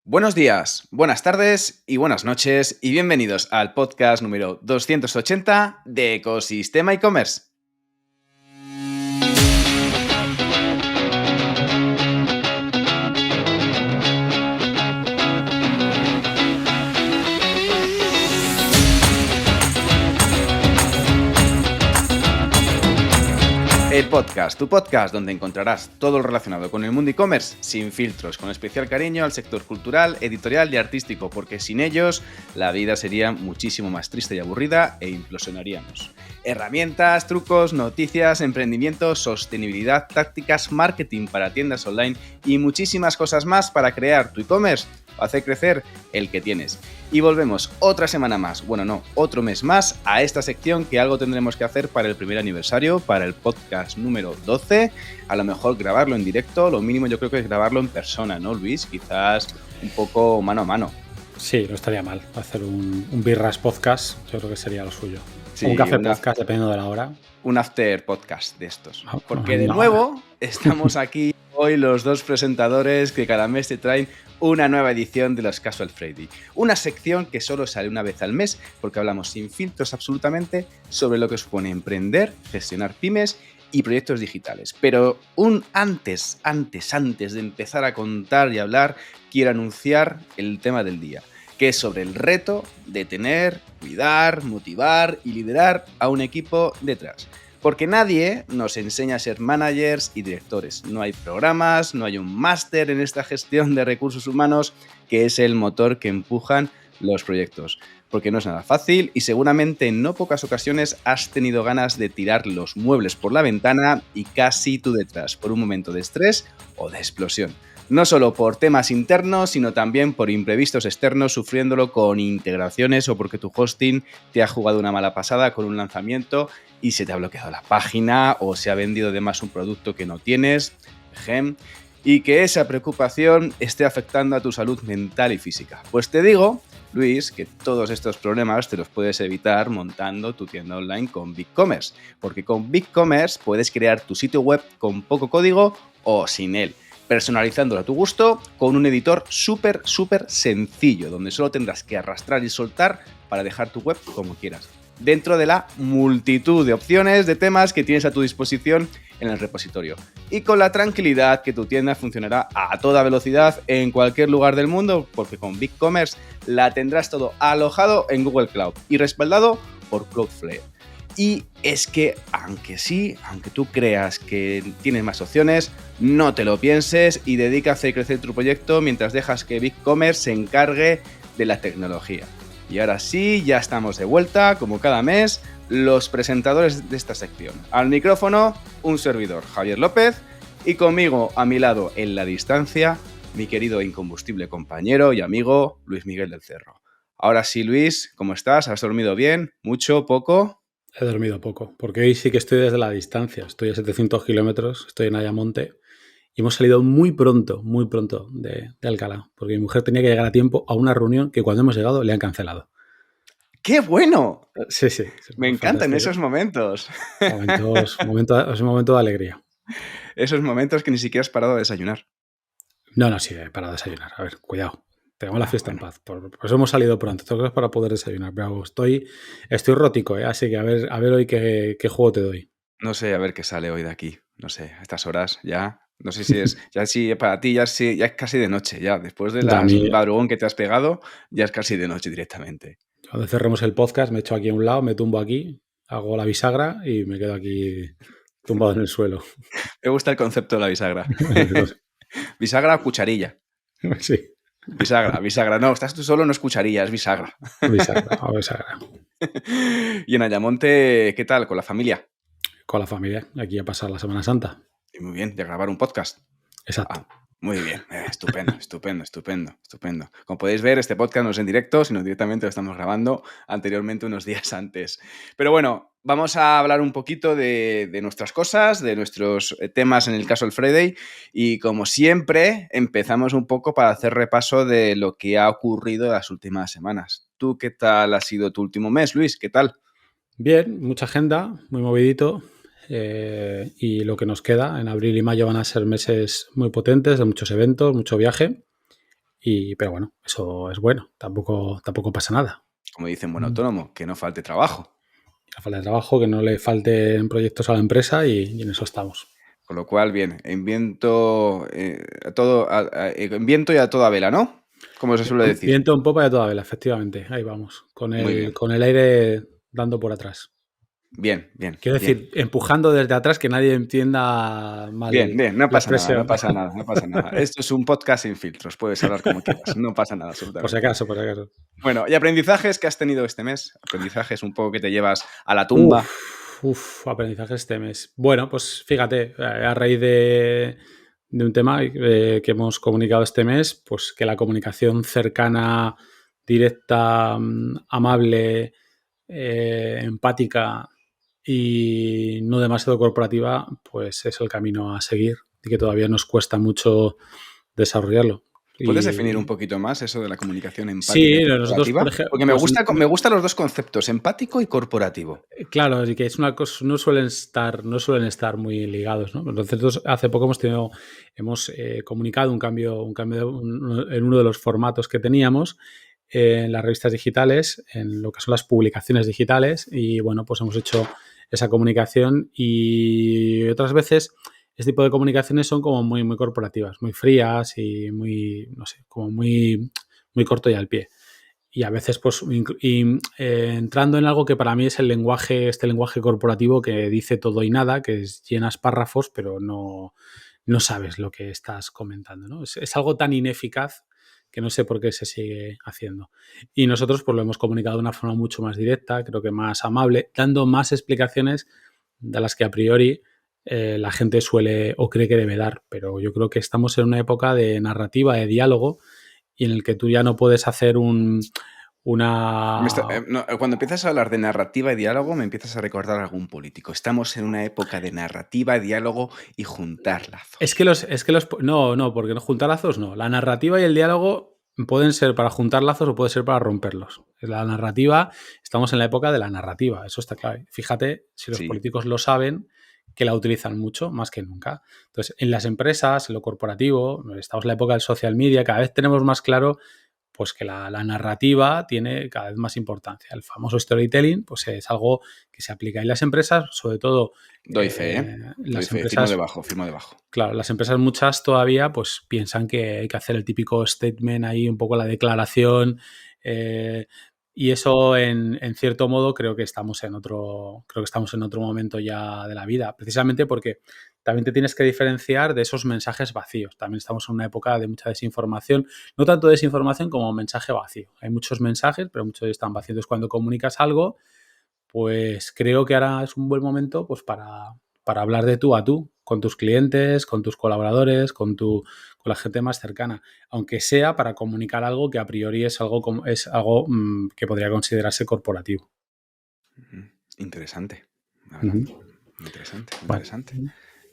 Buenos días, buenas tardes y buenas noches y bienvenidos al podcast número 280 de Ecosistema e-commerce. El podcast, tu podcast donde encontrarás todo lo relacionado con el mundo e-commerce sin filtros, con especial cariño al sector cultural, editorial y artístico, porque sin ellos la vida sería muchísimo más triste y aburrida e implosionaríamos. Herramientas, trucos, noticias, emprendimiento, sostenibilidad, tácticas, marketing para tiendas online y muchísimas cosas más para crear tu e-commerce o hacer crecer el que tienes. Y volvemos otra semana más, otro mes más a esta sección que algo tendremos que hacer para el primer aniversario, para el podcast número 12. A lo mejor grabarlo en directo, lo mínimo yo creo que es grabarlo en persona, ¿no, Luis? Quizás un poco mano a mano. Sí, no estaría mal hacer un birras podcast, yo creo que sería lo suyo. Sí, un café podcast, dependiendo de la hora. Un after podcast de estos. Porque de nuevo estamos aquí hoy los dos presentadores que cada mes te traen una nueva edición de los Casual Friday. Una sección que solo sale una vez al mes porque hablamos sin filtros absolutamente sobre lo que supone emprender, gestionar pymes y proyectos digitales. Pero antes de empezar a contar y hablar, quiero anunciar el tema del día, que es sobre el reto de tener, cuidar, motivar y liderar a un equipo detrás. Porque nadie nos enseña a ser managers y directores. No hay programas, no hay un máster en esta gestión de recursos humanos, que es el motor que empujan los proyectos. Porque no es nada fácil y seguramente en no pocas ocasiones has tenido ganas de tirar los muebles por la ventana y casi tú detrás, por un momento de estrés o de explosión. No solo por temas internos, sino también por imprevistos externos, sufriéndolo con integraciones o porque tu hosting te ha jugado una mala pasada con un lanzamiento y se te ha bloqueado la página o se ha vendido de más un producto que no tienes, y que esa preocupación esté afectando a tu salud mental y física. Pues te digo, Luis, que todos estos problemas te los puedes evitar montando tu tienda online con BigCommerce, porque con BigCommerce puedes crear tu sitio web con poco código o sin él, personalizándolo a tu gusto con un editor súper sencillo, donde solo tendrás que arrastrar y soltar para dejar tu web como quieras, dentro de la multitud de opciones de temas que tienes a tu disposición en el repositorio. Y con la tranquilidad que tu tienda funcionará a toda velocidad en cualquier lugar del mundo, porque con BigCommerce la tendrás todo alojado en Google Cloud y respaldado por Cloudflare. Y es que, aunque tú creas que tienes más opciones, no te lo pienses y dedica a hacer crecer tu proyecto mientras dejas que BigCommerce se encargue de la tecnología. Y ahora sí, ya estamos de vuelta, como cada mes, los presentadores de esta sección. Al micrófono, un servidor, Javier López, y conmigo, a mi lado, en la distancia, mi querido e incombustible compañero y amigo, Luis Miguel del Cerro. Ahora sí, Luis, ¿cómo estás? ¿Has dormido bien? ¿Mucho? ¿Poco? He dormido poco, porque hoy sí que estoy desde la distancia. Estoy a 700 kilómetros, estoy en Ayamonte y hemos salido muy pronto de Alcalá, porque mi mujer tenía que llegar a tiempo a una reunión que cuando hemos llegado le han cancelado. ¡Qué bueno! Sí. Me encantan esos momentos. Es un momento de alegría. Esos momentos que ni siquiera has parado a desayunar. No, sí, he parado a desayunar. A ver, cuidado. Tengamos la fiesta en paz. Por eso hemos salido pronto. Tengo cosas para poder desayunar. Pero estoy rótico, ¿eh? Así que a ver hoy qué juego te doy. No sé, a ver qué sale hoy de aquí. No sé, a estas horas ya. No sé si es. Ya sí, para ti ya es casi de noche. Ya, después de la madrugón que te has pegado, ya es casi de noche directamente. Cuando cerremos el podcast, me echo aquí a un lado, me tumbo aquí, hago la bisagra y me quedo aquí tumbado en el suelo. Me gusta el concepto de la bisagra. ¿Bisagra o cucharilla? Sí. Bisagra. No, estás tú solo, no es cucharilla, es bisagra. Bisagra. Y en Ayamonte, ¿qué tal? ¿Con la familia? Con la familia, aquí a pasar la Semana Santa. Y muy bien, de grabar un podcast. Exacto. Muy bien, estupendo. Como podéis ver, este podcast no es en directo, sino directamente lo estamos grabando anteriormente unos días antes. Pero bueno, vamos a hablar un poquito de nuestras cosas, de nuestros temas en el Casual Friday y como siempre empezamos un poco para hacer repaso de lo que ha ocurrido en las últimas semanas. ¿Tú qué tal ha sido tu último mes, Luis? ¿Qué tal? Bien, mucha agenda, muy movidito. Y lo que nos queda en abril y mayo van a ser meses muy potentes, de muchos eventos, mucho viaje Pero bueno, eso es bueno, tampoco pasa nada. Como dicen buen autónomo, que no falte trabajo. La falta de trabajo, que no le falten proyectos a la empresa y en eso estamos. Con lo cual, bien, en viento, en viento y a toda vela, ¿no? Como se suele decir. Viento en popa y a toda vela, efectivamente. Ahí vamos, con Muy el, bien. con el aire dando por atrás. Bien, bien, Quiero bien. decir, empujando desde atrás, que nadie entienda Bien, mal bien, no la pasa nada, no expresión. pasa nada, no pasa nada. Esto es un podcast sin filtros, puedes hablar como quieras, no pasa nada, Por si absolutamente nada. acaso, por si acaso. Bueno, ¿y aprendizajes que has tenido este mes? Aprendizajes un poco que te llevas a la tumba. Aprendizaje este mes. Bueno, pues fíjate, a raíz de un tema que hemos comunicado este mes, pues que la comunicación cercana, directa, amable, empática y no demasiado corporativa, pues es el camino a seguir y que todavía nos cuesta mucho desarrollarlo. ¿Puedes definir un Y poquito más eso de la comunicación empática y sí, nosotros, por corporativa? ejemplo, Porque me pues gusta, me gustan los dos conceptos, empático y corporativo. claro, y que es una cosa, no suelen estar muy ligados, ¿no? Nosotros hace poco hemos comunicado un cambio en uno de los formatos que teníamos en las revistas digitales, en lo que son las publicaciones digitales, y bueno, pues hemos hecho esa comunicación y otras veces este tipo de comunicaciones son como muy, muy corporativas, muy frías y muy, no sé, como muy, muy corto y al pie y a veces pues entrando en algo que para mí es este lenguaje corporativo que dice todo y nada, que llenas párrafos pero no sabes lo que estás comentando, ¿no? Es algo tan ineficaz que no sé por qué se sigue haciendo. Y nosotros pues lo hemos comunicado de una forma mucho más directa, creo que más amable, dando más explicaciones de las que a priori la gente suele o cree que debe dar, pero yo creo que estamos en una época de narrativa, de diálogo, y en el que tú ya no puedes hacer una... No, cuando empiezas a hablar de narrativa y diálogo, me empiezas a recordar a algún político. Estamos en una época de narrativa, diálogo y juntar Es que lazos. los... No, porque no juntar lazos no. La narrativa y el diálogo pueden ser para juntar lazos o puede ser para romperlos. La narrativa, estamos en la época de la narrativa, eso está claro. Fíjate, si los Sí, políticos lo saben, que la utilizan mucho, más que nunca. Entonces, en las empresas, en lo corporativo, estamos en la época del social media, cada vez tenemos más claro pues que la narrativa tiene cada vez más importancia. El famoso storytelling pues es algo que se aplica en las empresas, sobre todo doy fe, ¿eh? Doy las fe, firmo empresas, debajo, firmo debajo. claro, las empresas muchas todavía pues piensan que hay que hacer el típico statement ahí, un poco la declaración, eh, y eso en cierto modo creo que estamos en otro momento ya de la vida, precisamente porque también te tienes que diferenciar de esos mensajes vacíos. También estamos en una época de mucha desinformación, no tanto desinformación como mensaje vacío. Hay muchos mensajes, pero muchos están vacíos. Entonces, cuando comunicas algo, pues creo que ahora es un buen momento pues para hablar de tú a tú, con tus clientes, con tus colaboradores, con la gente más cercana, aunque sea para comunicar algo que a priori es algo que podría considerarse corporativo. Interesante, la verdad. Ujú. Interesante, Vale. interesante.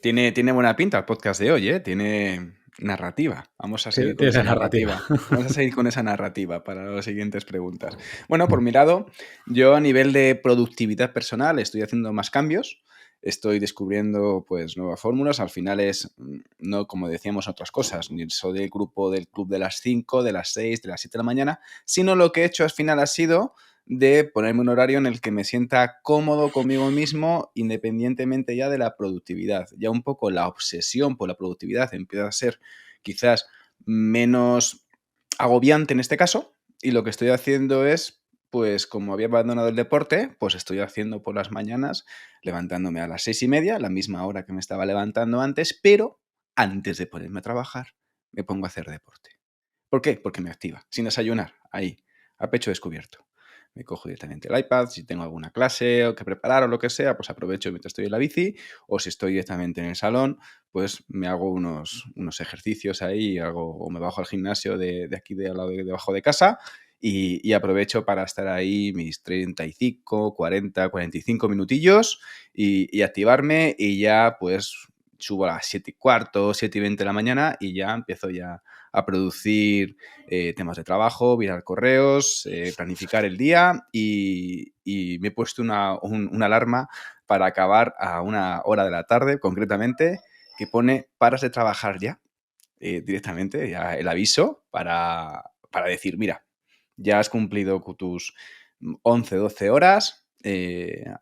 Tiene buena pinta el podcast de hoy, ¿eh? Tiene narrativa. Vamos a seguir con Tienes esa la narrativa. narrativa. Vamos a seguir con esa narrativa para las siguientes preguntas. Bueno, por mi lado, yo a nivel de productividad personal estoy haciendo más cambios. Estoy descubriendo pues nuevas fórmulas. Al final es, no como decíamos otras cosas, ni soy del grupo del club de las 5, de las 6, de las 7 de la mañana, sino lo que he hecho al final ha sido de ponerme un horario en el que me sienta cómodo conmigo mismo, independientemente ya de la productividad. Ya un poco la obsesión por la productividad empieza a ser quizás menos agobiante en este caso, y lo que estoy haciendo es, pues como había abandonado el deporte, pues estoy haciendo por las mañanas, levantándome a las 6:30, la misma hora que me estaba levantando antes, pero antes de ponerme a trabajar, me pongo a hacer deporte. ¿Por qué? Porque me activa, sin desayunar, ahí, a pecho descubierto. Me cojo directamente el iPad, si tengo alguna clase o que preparar o lo que sea, pues aprovecho mientras estoy en la bici, o si estoy directamente en el salón, pues me hago unos ejercicios ahí, o me bajo al gimnasio de aquí de al lado debajo de casa y aprovecho para estar ahí mis 35, 40, 45 minutillos y activarme y ya pues subo a las 7:15, 7:20 de la mañana y ya empiezo ya a producir temas de trabajo, mirar correos, planificar el día y me he puesto una alarma para acabar a 1 hora de la tarde, concretamente, que pone paras de trabajar ya. directamente, ya el aviso para decir, mira, ya has cumplido con tus 11, 12 horas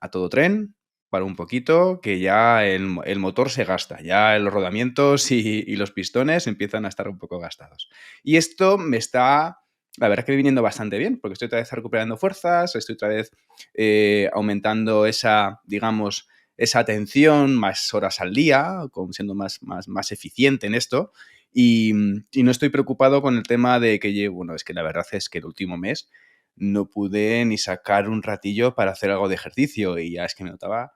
a todo tren, para un poquito, que ya el motor se gasta, ya los rodamientos y los pistones empiezan a estar un poco gastados. Y esto me está, la verdad que viniendo bastante bien, porque estoy otra vez recuperando fuerzas, estoy otra vez aumentando esa, digamos, esa atención, más horas al día, siendo más eficiente en esto. Y no estoy preocupado con el tema de que llevo, bueno, es que la verdad es que el último mes no pude ni sacar un ratillo para hacer algo de ejercicio y ya es que me notaba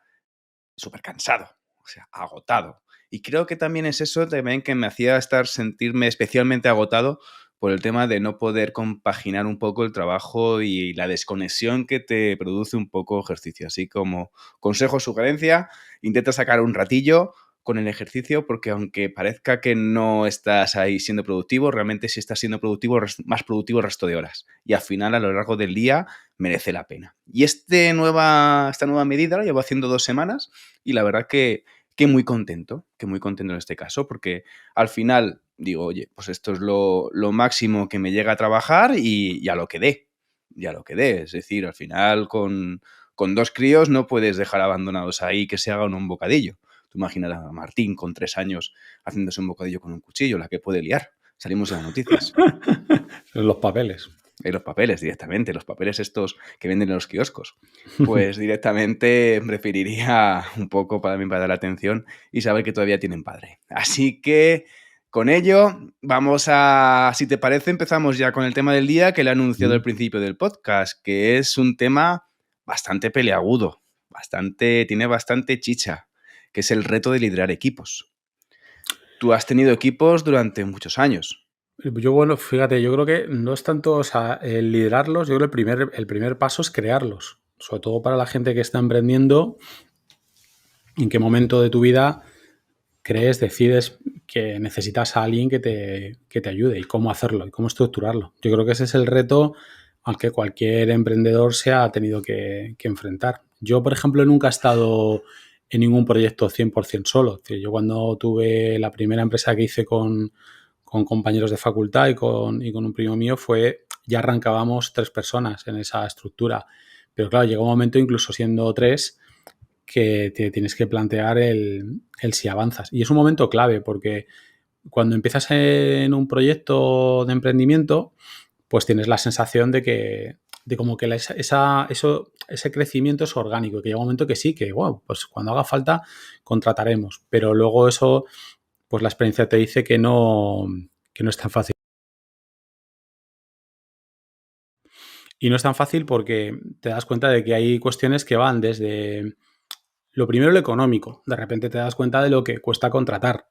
súper cansado, o sea, agotado. Y creo que también es eso también que me hacía sentirme especialmente agotado por el tema de no poder compaginar un poco el trabajo y la desconexión que te produce un poco ejercicio. Así como consejo, sugerencia, intenta sacar un ratillo con el ejercicio porque aunque parezca que no estás ahí siendo productivo, realmente sí estás siendo productivo, más productivo el resto de horas. Y al final, a lo largo del día, merece la pena. Y esta nueva medida la llevo haciendo 2 semanas y la verdad que muy contento en este caso, porque al final digo, oye, pues esto es lo máximo que me llega a trabajar y ya lo que dé, Es decir, al final con 2 críos no puedes dejar abandonados ahí que se hagan un bocadillo. Tú imaginas a Martín con 3 años haciéndose un bocadillo con un cuchillo, la que puede liar. Salimos en las noticias. Los papeles. Los papeles directamente, los papeles estos que venden en los kioscos. Pues directamente preferiría un poco para mí para dar atención y saber que todavía tienen padre. Así que con ello vamos a, si te parece, empezamos ya con el tema del día que le he anunciado al principio del podcast, que es un tema bastante peleagudo, tiene bastante chicha, que es el reto de liderar equipos. Tú has tenido equipos durante muchos años. Yo, bueno, fíjate, yo creo que no es tanto, o sea, el liderarlos, yo creo que el primer paso es crearlos. Sobre todo para la gente que está emprendiendo, en qué momento de tu vida decides que necesitas a alguien que te ayude y cómo hacerlo y cómo estructurarlo. Yo creo que ese es el reto al que cualquier emprendedor se ha tenido que enfrentar. Yo, por ejemplo, nunca he estado en ningún proyecto 100% solo. Es decir, yo cuando tuve la primera empresa que hice con compañeros de facultad y con un primo mío ya arrancábamos 3 personas en esa estructura. Pero claro, llega un momento, incluso siendo 3, que te tienes que plantear el si avanzas. Y es un momento clave porque cuando empiezas en un proyecto de emprendimiento, pues tienes la sensación de como que ese crecimiento es orgánico, que llega un momento que sí, que wow, pues cuando haga falta contrataremos. Pero luego eso, pues la experiencia te dice que no es tan fácil. Y no es tan fácil porque te das cuenta de que hay cuestiones que van desde lo primero, lo económico. De repente te das cuenta de lo que cuesta contratar.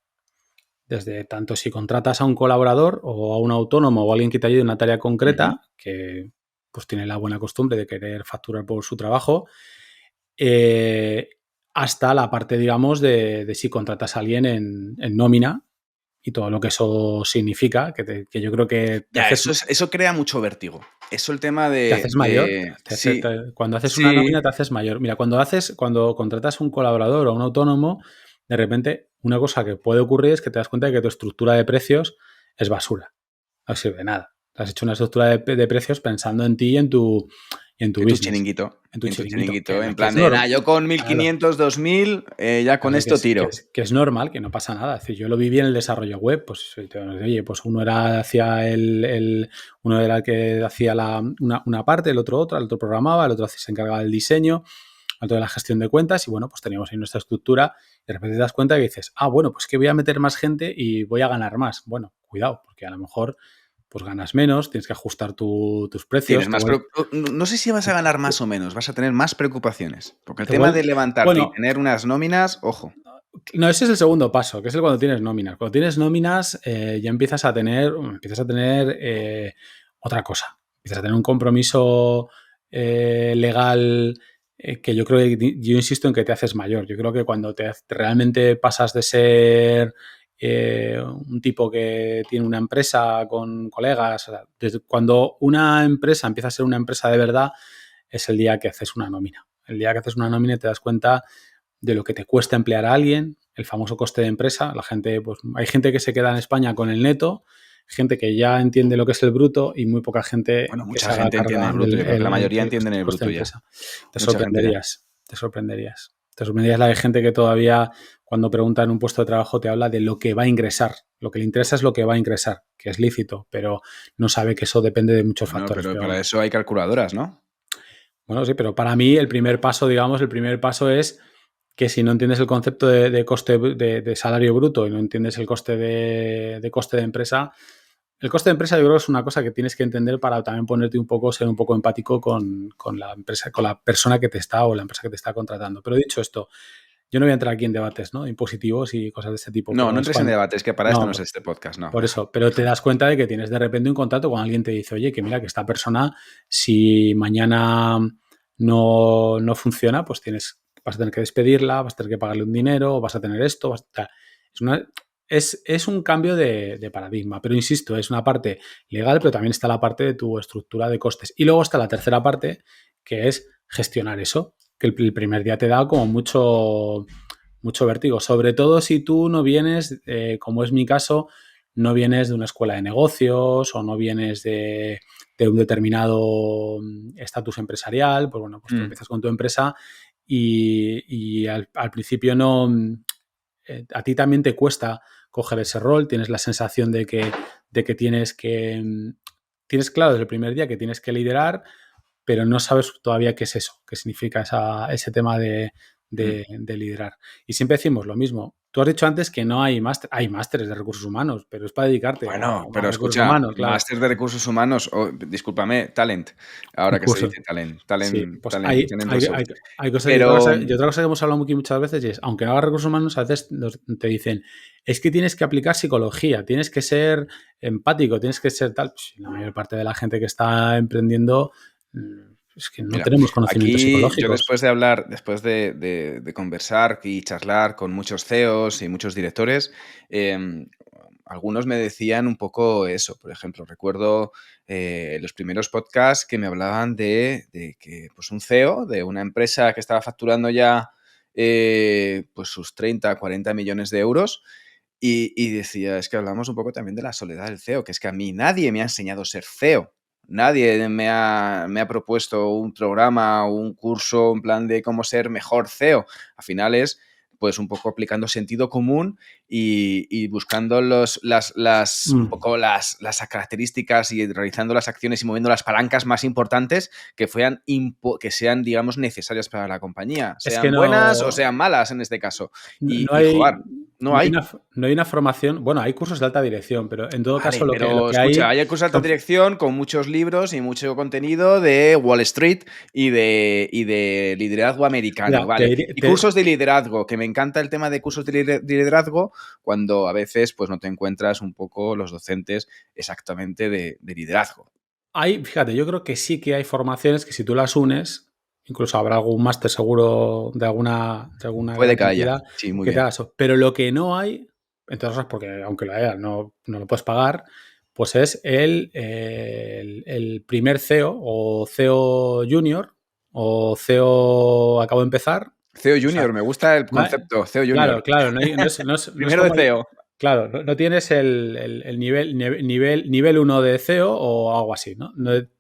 Desde tanto si contratas a un colaborador o a un autónomo o a alguien que te ayude en una tarea concreta, que pues tiene la buena costumbre de querer facturar por su trabajo, hasta la parte, digamos, de si contratas a alguien en nómina y todo lo que eso significa, que yo creo que eso crea mucho vértigo. Eso el tema de... Te haces mayor. Cuando haces una nómina te haces mayor. Mira, cuando contratas un colaborador o un autónomo, de repente una cosa que puede ocurrir es que te das cuenta de que tu estructura de precios es basura. No sirve de nada. Has hecho una estructura de precios pensando en ti y en tu business. Chiringuito. En tu chiringuito. En plan yo con 1.500, 2.000, ya con esto tiro. Que es normal, que no pasa nada. Es decir, yo lo viví en el desarrollo web. Pues, oye, pues uno era el que hacía una parte, el otro otra, el otro programaba, el otro se encargaba del diseño, el otro de la gestión de cuentas y bueno, pues teníamos ahí nuestra estructura y de repente te das cuenta y dices, bueno, pues que voy a meter más gente y voy a ganar más. Bueno, cuidado, porque a lo mejor pues ganas menos, tienes que ajustar tus precios. No sé si vas a ganar más o menos, vas a tener más preocupaciones. Porque el tema de levantarte y tener unas nóminas, ojo. No, ese es el segundo paso, que es el cuando tienes nóminas. Cuando tienes nóminas ya empiezas a tener otra cosa. Empiezas a tener un compromiso legal que yo creo que, yo insisto en que te haces mayor. Yo creo que cuando realmente pasas de ser un tipo que tiene una empresa con colegas, o sea, cuando una empresa empieza a ser una empresa de verdad, es el día que haces una nómina. El día que haces una nómina te das cuenta de lo que te cuesta emplear a alguien, el famoso coste de empresa. La gente, pues hay gente que se queda en España con el neto, gente que ya entiende lo que es el bruto y muy poca gente Bueno, que mucha se haga gente entiende carga el bruto. Yo creo que la mayoría el entienden el coste bruto de ya. empresa. Te Mucha gente ya. sorprenderías, te sorprenderías. Te sorprenderías la de gente que todavía, cuando pregunta en un puesto de trabajo, te habla de lo que va a ingresar. Lo que le interesa es lo que va a ingresar, que es lícito, pero no sabe que eso depende de muchos Bueno, factores. pero Pero para bueno. eso hay calculadoras, ¿no? Bueno, sí, pero para mí el primer paso, digamos, el primer paso es que si no entiendes el concepto de coste de salario bruto y no entiendes el coste de coste de empresa, el coste de empresa yo creo que es una cosa que tienes que entender para también ponerte un poco, ser un poco empático con la empresa, con la persona que te está o la empresa que te está contratando. Pero dicho esto, yo no voy a entrar aquí en debates, ¿no? Impositivos y cosas de este tipo, No, pero no es entres en cuando... debate, es que para esto no es No, este podcast, no. por eso, pero te das cuenta de que tienes de repente un contrato cuando alguien te dice, oye, que mira, que esta persona, si mañana no funciona, pues vas a tener que despedirla, vas a tener que pagarle un dinero, vas a tener esto, o sea, es un cambio de paradigma, pero insisto, es una parte legal, pero también está la parte de tu estructura de costes. Y luego está la tercera parte, que es gestionar eso, que el primer día te da como mucho vértigo, sobre todo si tú no vienes, como es mi caso, no vienes de una escuela de negocios o no vienes de un determinado estatus empresarial, pues bueno, pues tú empiezas con tu empresa y al principio no, a ti también te cuesta coger ese rol, tienes la sensación de que tienes claro desde el primer día que tienes que liderar, pero no sabes todavía qué es eso, qué significa ese tema de liderar. Y siempre decimos lo mismo. Tú has dicho antes que no hay máster, hay másteres de recursos humanos, pero es para dedicarte Bueno, a pero recursos escucha, humanos, claro. máster de recursos humanos, discúlpame, talent, ahora Un que se curso. dice talent, Sí, talent, pues talent, hay, talent hay, resource. hay, hay cosas. Pero, Y otra cosa que hemos hablado aquí muchas veces y es, aunque no hagas recursos humanos, a veces te dicen, es que tienes que aplicar psicología, tienes que ser empático, tienes que ser tal. Pues, la mayor parte de la gente que está emprendiendo es que no mira, tenemos conocimientos aquí yo psicológicos. después de hablar, después de conversar y charlar con muchos CEOs y muchos directores, algunos me decían un poco eso. Por ejemplo, recuerdo los primeros podcasts que me hablaban de que pues un CEO de una empresa que estaba facturando ya pues sus 30, 40 millones de euros y decía, es que hablamos un poco también de la soledad del CEO, que es que a mí nadie me ha enseñado a ser CEO. Nadie me ha propuesto un programa o un curso en plan de cómo ser mejor CEO. Al final es pues un poco aplicando sentido común y buscando un poco las características y realizando las acciones y moviendo las palancas más importantes que sean, digamos, necesarias para la compañía, Es que sean buenas o no, sean malas en este caso. no Y hay, joder, no hay. no hay una formación. Bueno, hay cursos de alta dirección, pero en todo caso Vale, lo pero que escucha, hay hay cursos de alta son... dirección con muchos libros y mucho contenido de Wall Street y de liderazgo americano, Mira, ¿vale? Y cursos de liderazgo, que me encanta el tema de cursos de liderazgo cuando a veces pues no te encuentras un poco los docentes exactamente de liderazgo. fíjate, yo creo que sí que hay formaciones que si tú las unes, incluso habrá algún máster seguro de alguna Puede gran que haya, entidad sí, muy que te bien. haga eso. Pero lo que no hay, entre otras cosas, porque aunque lo haya, no lo puedes pagar, pues es el primer CEO o CEO Junior o CEO acabo de empezar. CEO O sea, Junior, me gusta el no hay- concepto, CEO Junior. claro, claro, no es Primero de como CEO. claro, no tienes el nivel 1 de CEO o algo así, ¿no?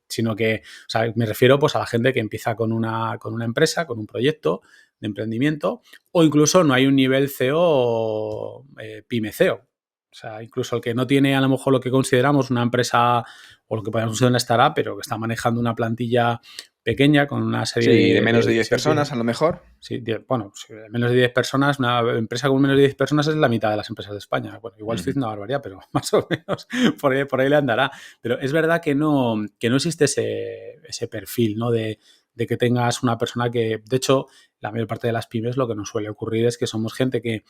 Sino que, o sea, me refiero pues a la gente que empieza con una empresa, con un proyecto de emprendimiento, o incluso no hay un nivel CEO o pyme CEO. O sea, incluso el que no tiene a lo mejor lo que consideramos una empresa o lo que podemos considerar una startup, pero que está manejando una plantilla pequeña con una serie Sí, de menos de de 10 personas a lo mejor. sí, bueno, menos de 10 personas, una empresa con menos de 10 personas es la mitad de las empresas de España. Bueno, igual estoy Ujú. diciendo una barbaridad, pero más o menos por ahí le andará. Pero es verdad que no existe ese perfil, ¿no? De que tengas una persona que, de hecho, la mayor parte de las pymes lo que nos suele ocurrir es que somos gente que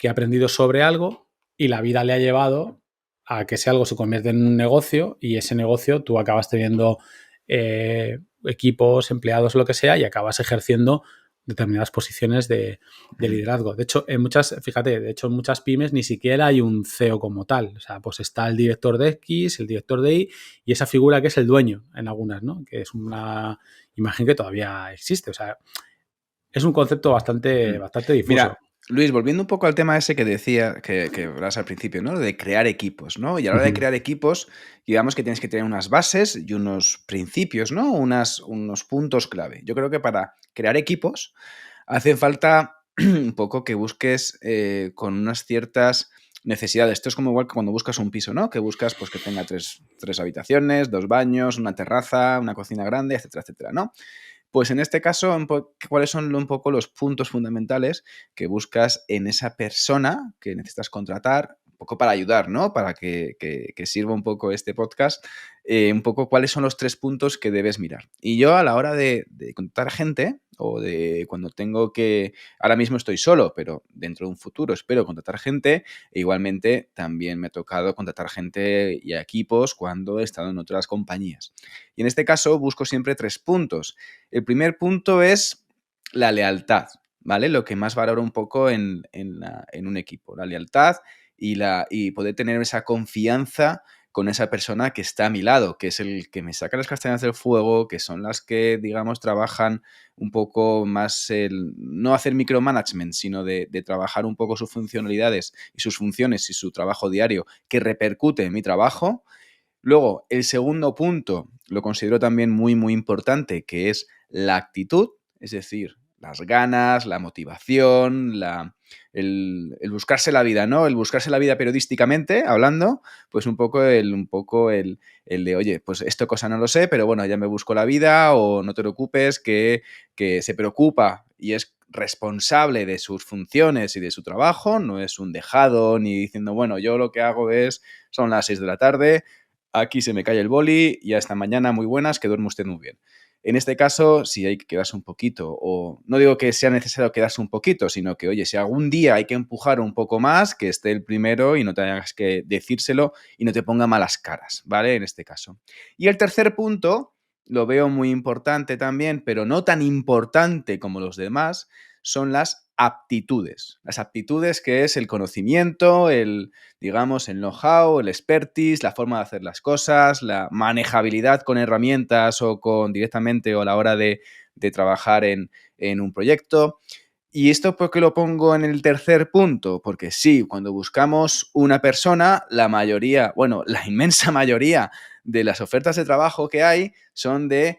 ha aprendido sobre algo y la vida le ha llevado a que ese algo se convierte en un negocio y ese negocio tú acabas teniendo equipos, empleados, lo que sea, y acabas ejerciendo determinadas posiciones de liderazgo. De hecho, en muchas pymes ni siquiera hay un CEO como tal. O sea, pues está el director de X, el director de Y, y esa figura que es el dueño en algunas, ¿no? Que es una imagen que todavía existe. O sea, es un concepto bastante difuso. Mira, Luis, volviendo un poco al tema ese que decía, que hablas al principio, ¿no? De crear equipos, ¿no? Y a la hora de crear equipos, digamos que tienes que tener unas bases y unos principios, ¿no? Unos puntos clave. Yo creo que para crear equipos hace falta un poco que busques con unas ciertas necesidades. Esto es como igual que cuando buscas un piso, ¿no? Que buscas pues que tenga tres habitaciones, 2 baños, una terraza, una cocina grande, etcétera, etcétera, ¿no? Pues en este caso, ¿cuáles son un poco los puntos fundamentales que buscas en esa persona que necesitas contratar? Un poco para ayudar, ¿no? Para que sirva un poco este podcast, un poco cuáles son los 3 puntos que debes mirar. Y yo a la hora de contratar gente o de cuando tengo que, ahora mismo estoy solo, pero dentro de un futuro espero contratar gente, e igualmente también me ha tocado contratar gente y equipos cuando he estado en otras compañías. Y en este caso busco siempre 3 puntos. El primer punto es la lealtad, ¿vale? Lo que más valoro un poco en un equipo, la lealtad y poder tener esa confianza con esa persona que está a mi lado, que es el que me saca las castañas del fuego, que son las que, digamos, trabajan un poco más no hacer micromanagement, sino de trabajar un poco sus funcionalidades y sus funciones y su trabajo diario que repercute en mi trabajo. Luego, el segundo punto lo considero también muy, muy importante, que es la actitud, es decir, las ganas, la motivación, el buscarse la vida, ¿no? El buscarse la vida periodísticamente, hablando, pues un poco el de, oye, pues esto cosa no lo sé, pero bueno, ya me busco la vida, o no te preocupes, que se preocupa y es responsable de sus funciones y de su trabajo, no es un dejado ni diciendo, bueno, yo lo que hago son las 6 de la tarde, aquí se me cae el boli y hasta mañana muy buenas, que duerme usted muy bien. En este caso, si hay que quedarse un poquito, o no digo que sea necesario quedarse un poquito, sino que, oye, si algún día hay que empujar un poco más, que esté el primero y no tengas que decírselo y no te ponga malas caras, ¿vale? En este caso. Y el tercer punto, lo veo muy importante también, pero no tan importante como los demás, son las aptitudes. Las aptitudes que es el conocimiento, digamos, el know-how, el expertise, la forma de hacer las cosas, la manejabilidad con herramientas o directamente o a la hora de trabajar en un proyecto. ¿Y esto por qué lo pongo en el tercer punto? Porque sí, cuando buscamos una persona, la mayoría, bueno, la inmensa mayoría de las ofertas de trabajo que hay son de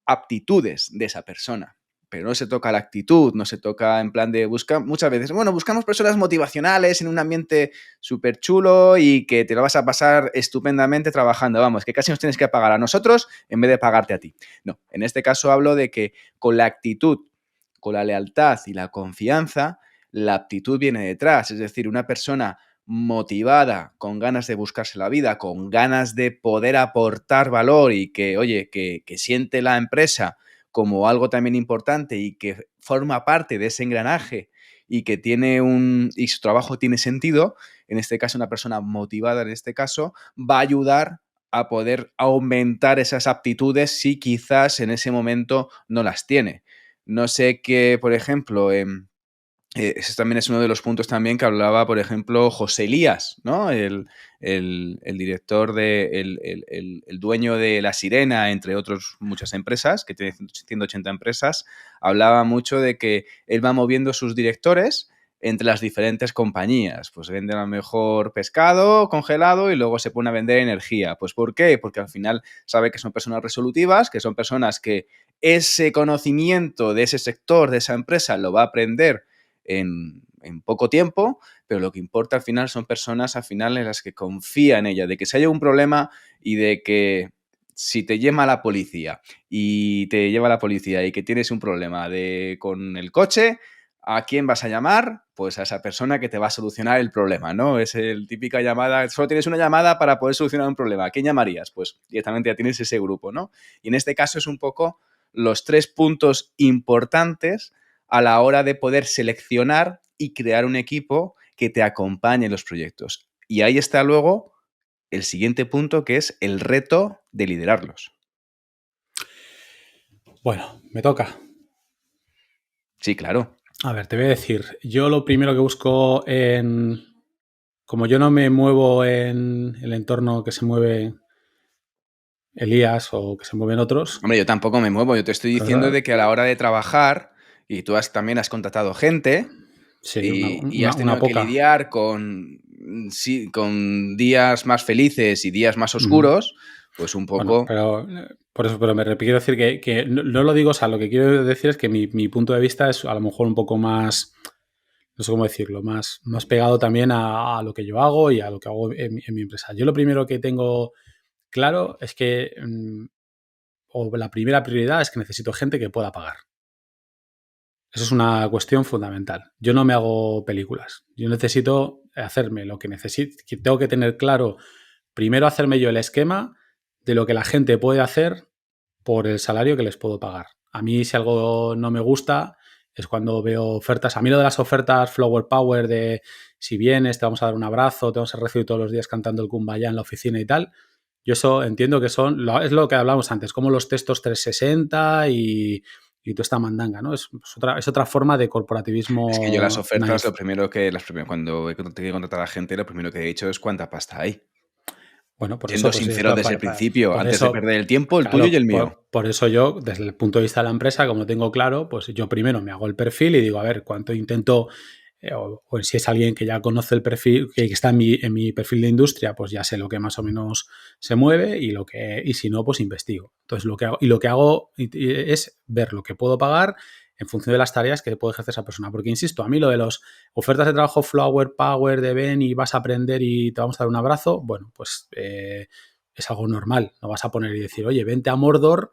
aptitudes de esa persona. Pero no se toca la actitud, no se toca en plan de buscar, muchas veces, bueno, buscamos personas motivacionales en un ambiente súper chulo y que te lo vas a pasar estupendamente trabajando. Vamos, que casi nos tienes que pagar a nosotros en vez de pagarte a ti. No, en este caso hablo de que con la actitud, con la lealtad y la confianza, la aptitud viene detrás. Es decir, una persona motivada, con ganas de buscarse la vida, con ganas de poder aportar valor y que, oye, que siente la empresa como algo también importante y que forma parte de ese engranaje y que y su trabajo tiene sentido, en este caso una persona motivada en este caso, va a ayudar a poder aumentar esas aptitudes si quizás en ese momento no las tiene. No sé qué, por ejemplo, ese también es uno de los puntos también que hablaba, por ejemplo, José Elías, ¿no? El director, el dueño de La Sirena, entre otras muchas empresas, que tiene 180 empresas, hablaba mucho de que él va moviendo sus directores entre las diferentes compañías. Pues vende a lo mejor pescado congelado y luego se pone a vender energía. Pues ¿por qué? Porque al final sabe que son personas resolutivas, que son personas que ese conocimiento de ese sector, de esa empresa, lo va a aprender en poco tiempo, pero lo que importa al final son personas al final en las que confía en ella, de que si hay un problema y de que si te llama la policía y te lleva la policía y que tienes un problema con el coche, ¿a quién vas a llamar? Pues a esa persona que te va a solucionar el problema, ¿no? Es el típica llamada, solo tienes una llamada para poder solucionar un problema. ¿A quién llamarías? Pues directamente ya tienes ese grupo, ¿no? Y en este caso es un poco los 3 puntos importantes a la hora de poder seleccionar y crear un equipo que te acompañe en los proyectos. Y ahí está luego el siguiente punto, que es el reto de liderarlos. Bueno, me toca. Sí, claro. A ver, te voy a decir, yo lo primero que busco como yo no me muevo en el entorno que se mueve Elías o que se mueven otros. Hombre, yo tampoco me muevo. Yo te estoy diciendo de que a la hora de trabajar y tú también has contratado gente Sí, y has una tenido que poca. lidiar con días más felices y días más Ujú. oscuros, pues un Bueno, poco... pero por eso, pero me quiero decir que no lo digo, o sea, lo que quiero decir es que mi punto de vista es a lo mejor un poco más, no sé cómo decirlo, más pegado también a lo que yo hago y a lo que hago en mi empresa. Yo lo primero que tengo claro es que, o la primera prioridad es que necesito gente que pueda pagar. Eso es una cuestión fundamental. Yo no me hago películas. Yo necesito hacerme lo que necesito. Tengo que tener claro, primero hacerme yo el esquema de lo que la gente puede hacer por el salario que les puedo pagar. A mí si algo no me gusta es cuando veo ofertas. A mí lo de las ofertas Flower Power de si vienes te vamos a dar un abrazo, te vamos a recibir todos los días cantando el Kumbaya en la oficina y tal. Yo eso entiendo que es lo que hablamos antes, como los textos 360 y toda esta mandanga, ¿no? Es otra forma de Es que yo las corporativismo ofertas, naif. cuando he tenido que contratar a gente, lo primero que he dicho es cuánta pasta hay. Bueno, por eso, Siendo pues sincero desde el principio, por antes de eso, perder el tiempo, el tuyo y claro, el mío. por eso yo, desde el punto de vista de la empresa, como lo tengo claro, pues yo primero me hago el perfil y digo, a ver, cuánto intento, o si es alguien que ya conoce el perfil, que está en mi perfil de industria, pues ya sé lo que más o menos se mueve y si no, pues investigo. Entonces, lo que hago es ver lo que puedo pagar en función de las tareas que puede ejercer esa persona. Porque, insisto, a mí lo de las ofertas de trabajo Flower Power, de ven y vas a aprender y te vamos a dar un abrazo, bueno, pues es algo normal. No vas a poner y decir, oye, vente a Mordor,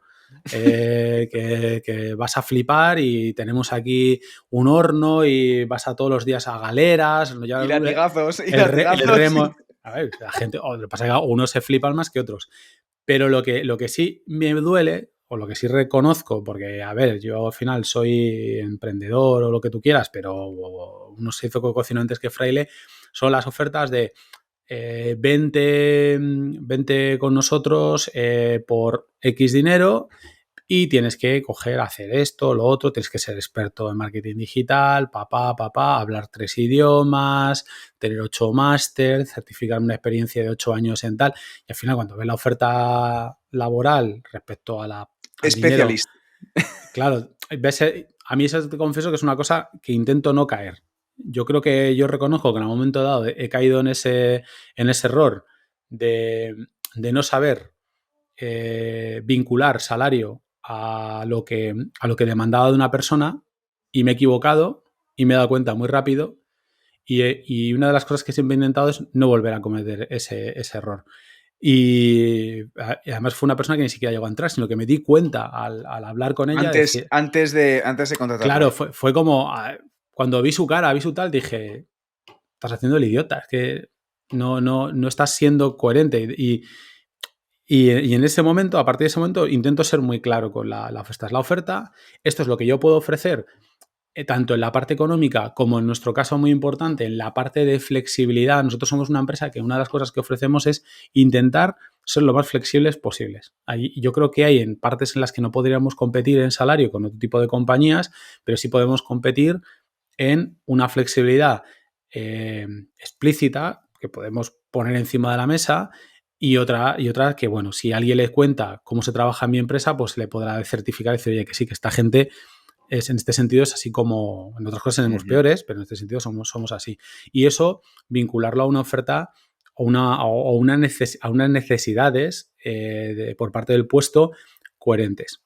que vas a flipar y tenemos aquí un horno y vas a todos los días a galeras. Y latigazos, y El latigazos. remo. A ver, la gente, lo que pasa es que unos se flipan más que otros. Pero lo que sí me duele, o lo que sí reconozco, porque, a ver, yo al final soy emprendedor o lo que tú quieras, pero uno se hizo cocino antes que fraile, son las ofertas de vente con nosotros por X dinero y tienes que coger, hacer esto, lo otro, tienes que ser experto en marketing digital, hablar 3 idiomas, tener 8 máster, certificar una experiencia de 8 años en tal. Y al final, cuando ves la oferta laboral respecto al dinero, Especialista. claro, a mí eso te confieso que es una cosa que intento no caer. Yo creo que yo reconozco que en un momento dado he caído en ese error de no saber vincular salario a lo que demandaba de una persona y me he equivocado y me he dado cuenta muy rápido y una de las cosas que siempre he intentado es no volver a cometer ese error. Y además fue una persona que ni siquiera llegó a entrar, sino que me di cuenta al hablar con ella, decir, Antes de claro, contratarla. fue como, cuando vi su cara, vi su tal, dije, estás haciendo el idiota, es que no estás siendo coherente. Y en ese momento, a partir de ese momento, intento ser muy claro con la oferta. Es la oferta, esto es lo que yo puedo ofrecer, tanto en la parte económica como en nuestro caso muy importante, en la parte de flexibilidad. Nosotros somos una empresa que una de las cosas que ofrecemos es intentar ser lo más flexibles posibles. Yo creo que hay en partes en las que no podríamos competir en salario con otro tipo de compañías, pero sí podemos competir en una flexibilidad explícita que podemos poner encima de la mesa y otra que, bueno, si alguien le cuenta cómo se trabaja en mi empresa, pues le podrá certificar y decir, oye, que sí, que esta gente en este sentido es así como en otras cosas tenemos Ujú. peores, pero en este sentido somos así. Y eso, vincularlo a una oferta o a unas necesidades por parte del puesto coherentes.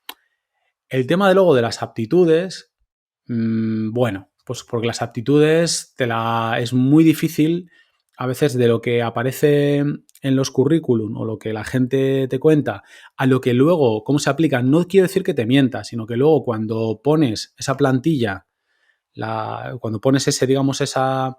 El tema de luego de las aptitudes, bueno, pues porque las aptitudes es muy difícil a veces de lo que aparece en los currículum o lo que la gente te cuenta a lo que luego, cómo se aplica. No quiero decir que te mientas, sino que luego cuando pones esa plantilla, cuando pones esas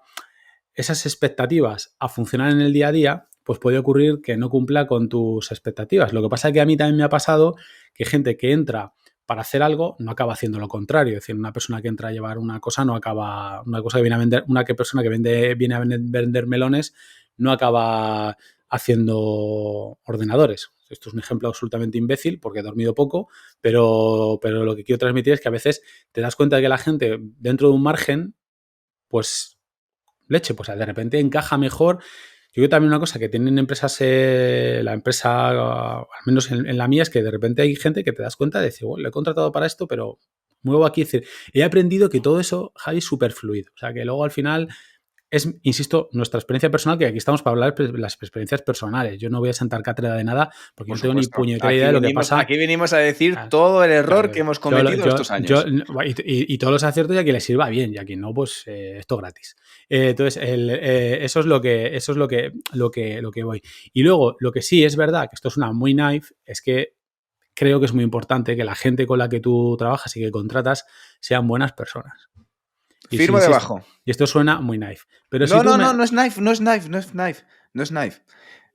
expectativas a funcionar en el día a día, pues puede ocurrir que no cumpla con tus expectativas. Lo que pasa es que a mí también me ha pasado que gente que entra para hacer algo no acaba haciendo lo contrario. Es decir, una persona que entra a llevar una cosa no acaba, una cosa que viene a vender, persona que viene a vender melones no acaba haciendo ordenadores. Esto es un ejemplo absolutamente imbécil porque he dormido poco, pero lo que quiero transmitir es que a veces te das cuenta de que la gente dentro de un margen, pues leche, pues de repente encaja mejor. Yo creo también una cosa que tienen empresas, la empresa, al menos en la mía, es que de repente hay gente que te das cuenta de decir, bueno, le he contratado para esto, pero muevo aquí. Es decir, he aprendido que todo eso, Javi, es súper fluido. O sea, que luego al final es, insisto, nuestra experiencia personal, que aquí estamos para hablar de las experiencias personales. Yo no voy a sentar cátedra de nada porque Por no tengo ni supuesto. puñetera idea de lo que pasa. Aquí venimos a decir Claro, todo el error claro, que hemos cometido estos años. Y todos los aciertos, y a quien le sirva bien, y a quien no, pues esto gratis. Entonces, eso es lo que voy. Y luego, lo que sí es verdad, que esto es una muy naive, es que creo que es muy importante que la gente con la que tú trabajas y que contratas sean buenas personas. Y Firmo debajo. Y esto suena muy naive. Pero no es naive.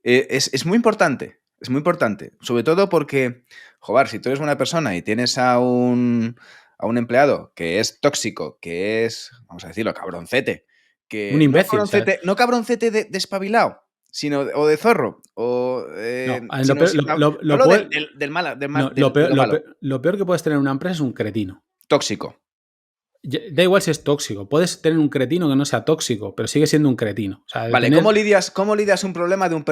Es muy importante. Es muy importante. Sobre todo porque, joder, si tú eres buena persona y tienes a un empleado que es tóxico, que es, vamos a decirlo, cabroncete, que un imbécil. no cabroncete de espabilado, sino o de zorro. O, del malo. Lo peor que puedes tener en una empresa es un cretino. Tóxico. Da igual si es tóxico. Puedes tener un cretino que no sea tóxico, pero sigue siendo un cretino. O sea, vale, ¿cómo lidias un problema de un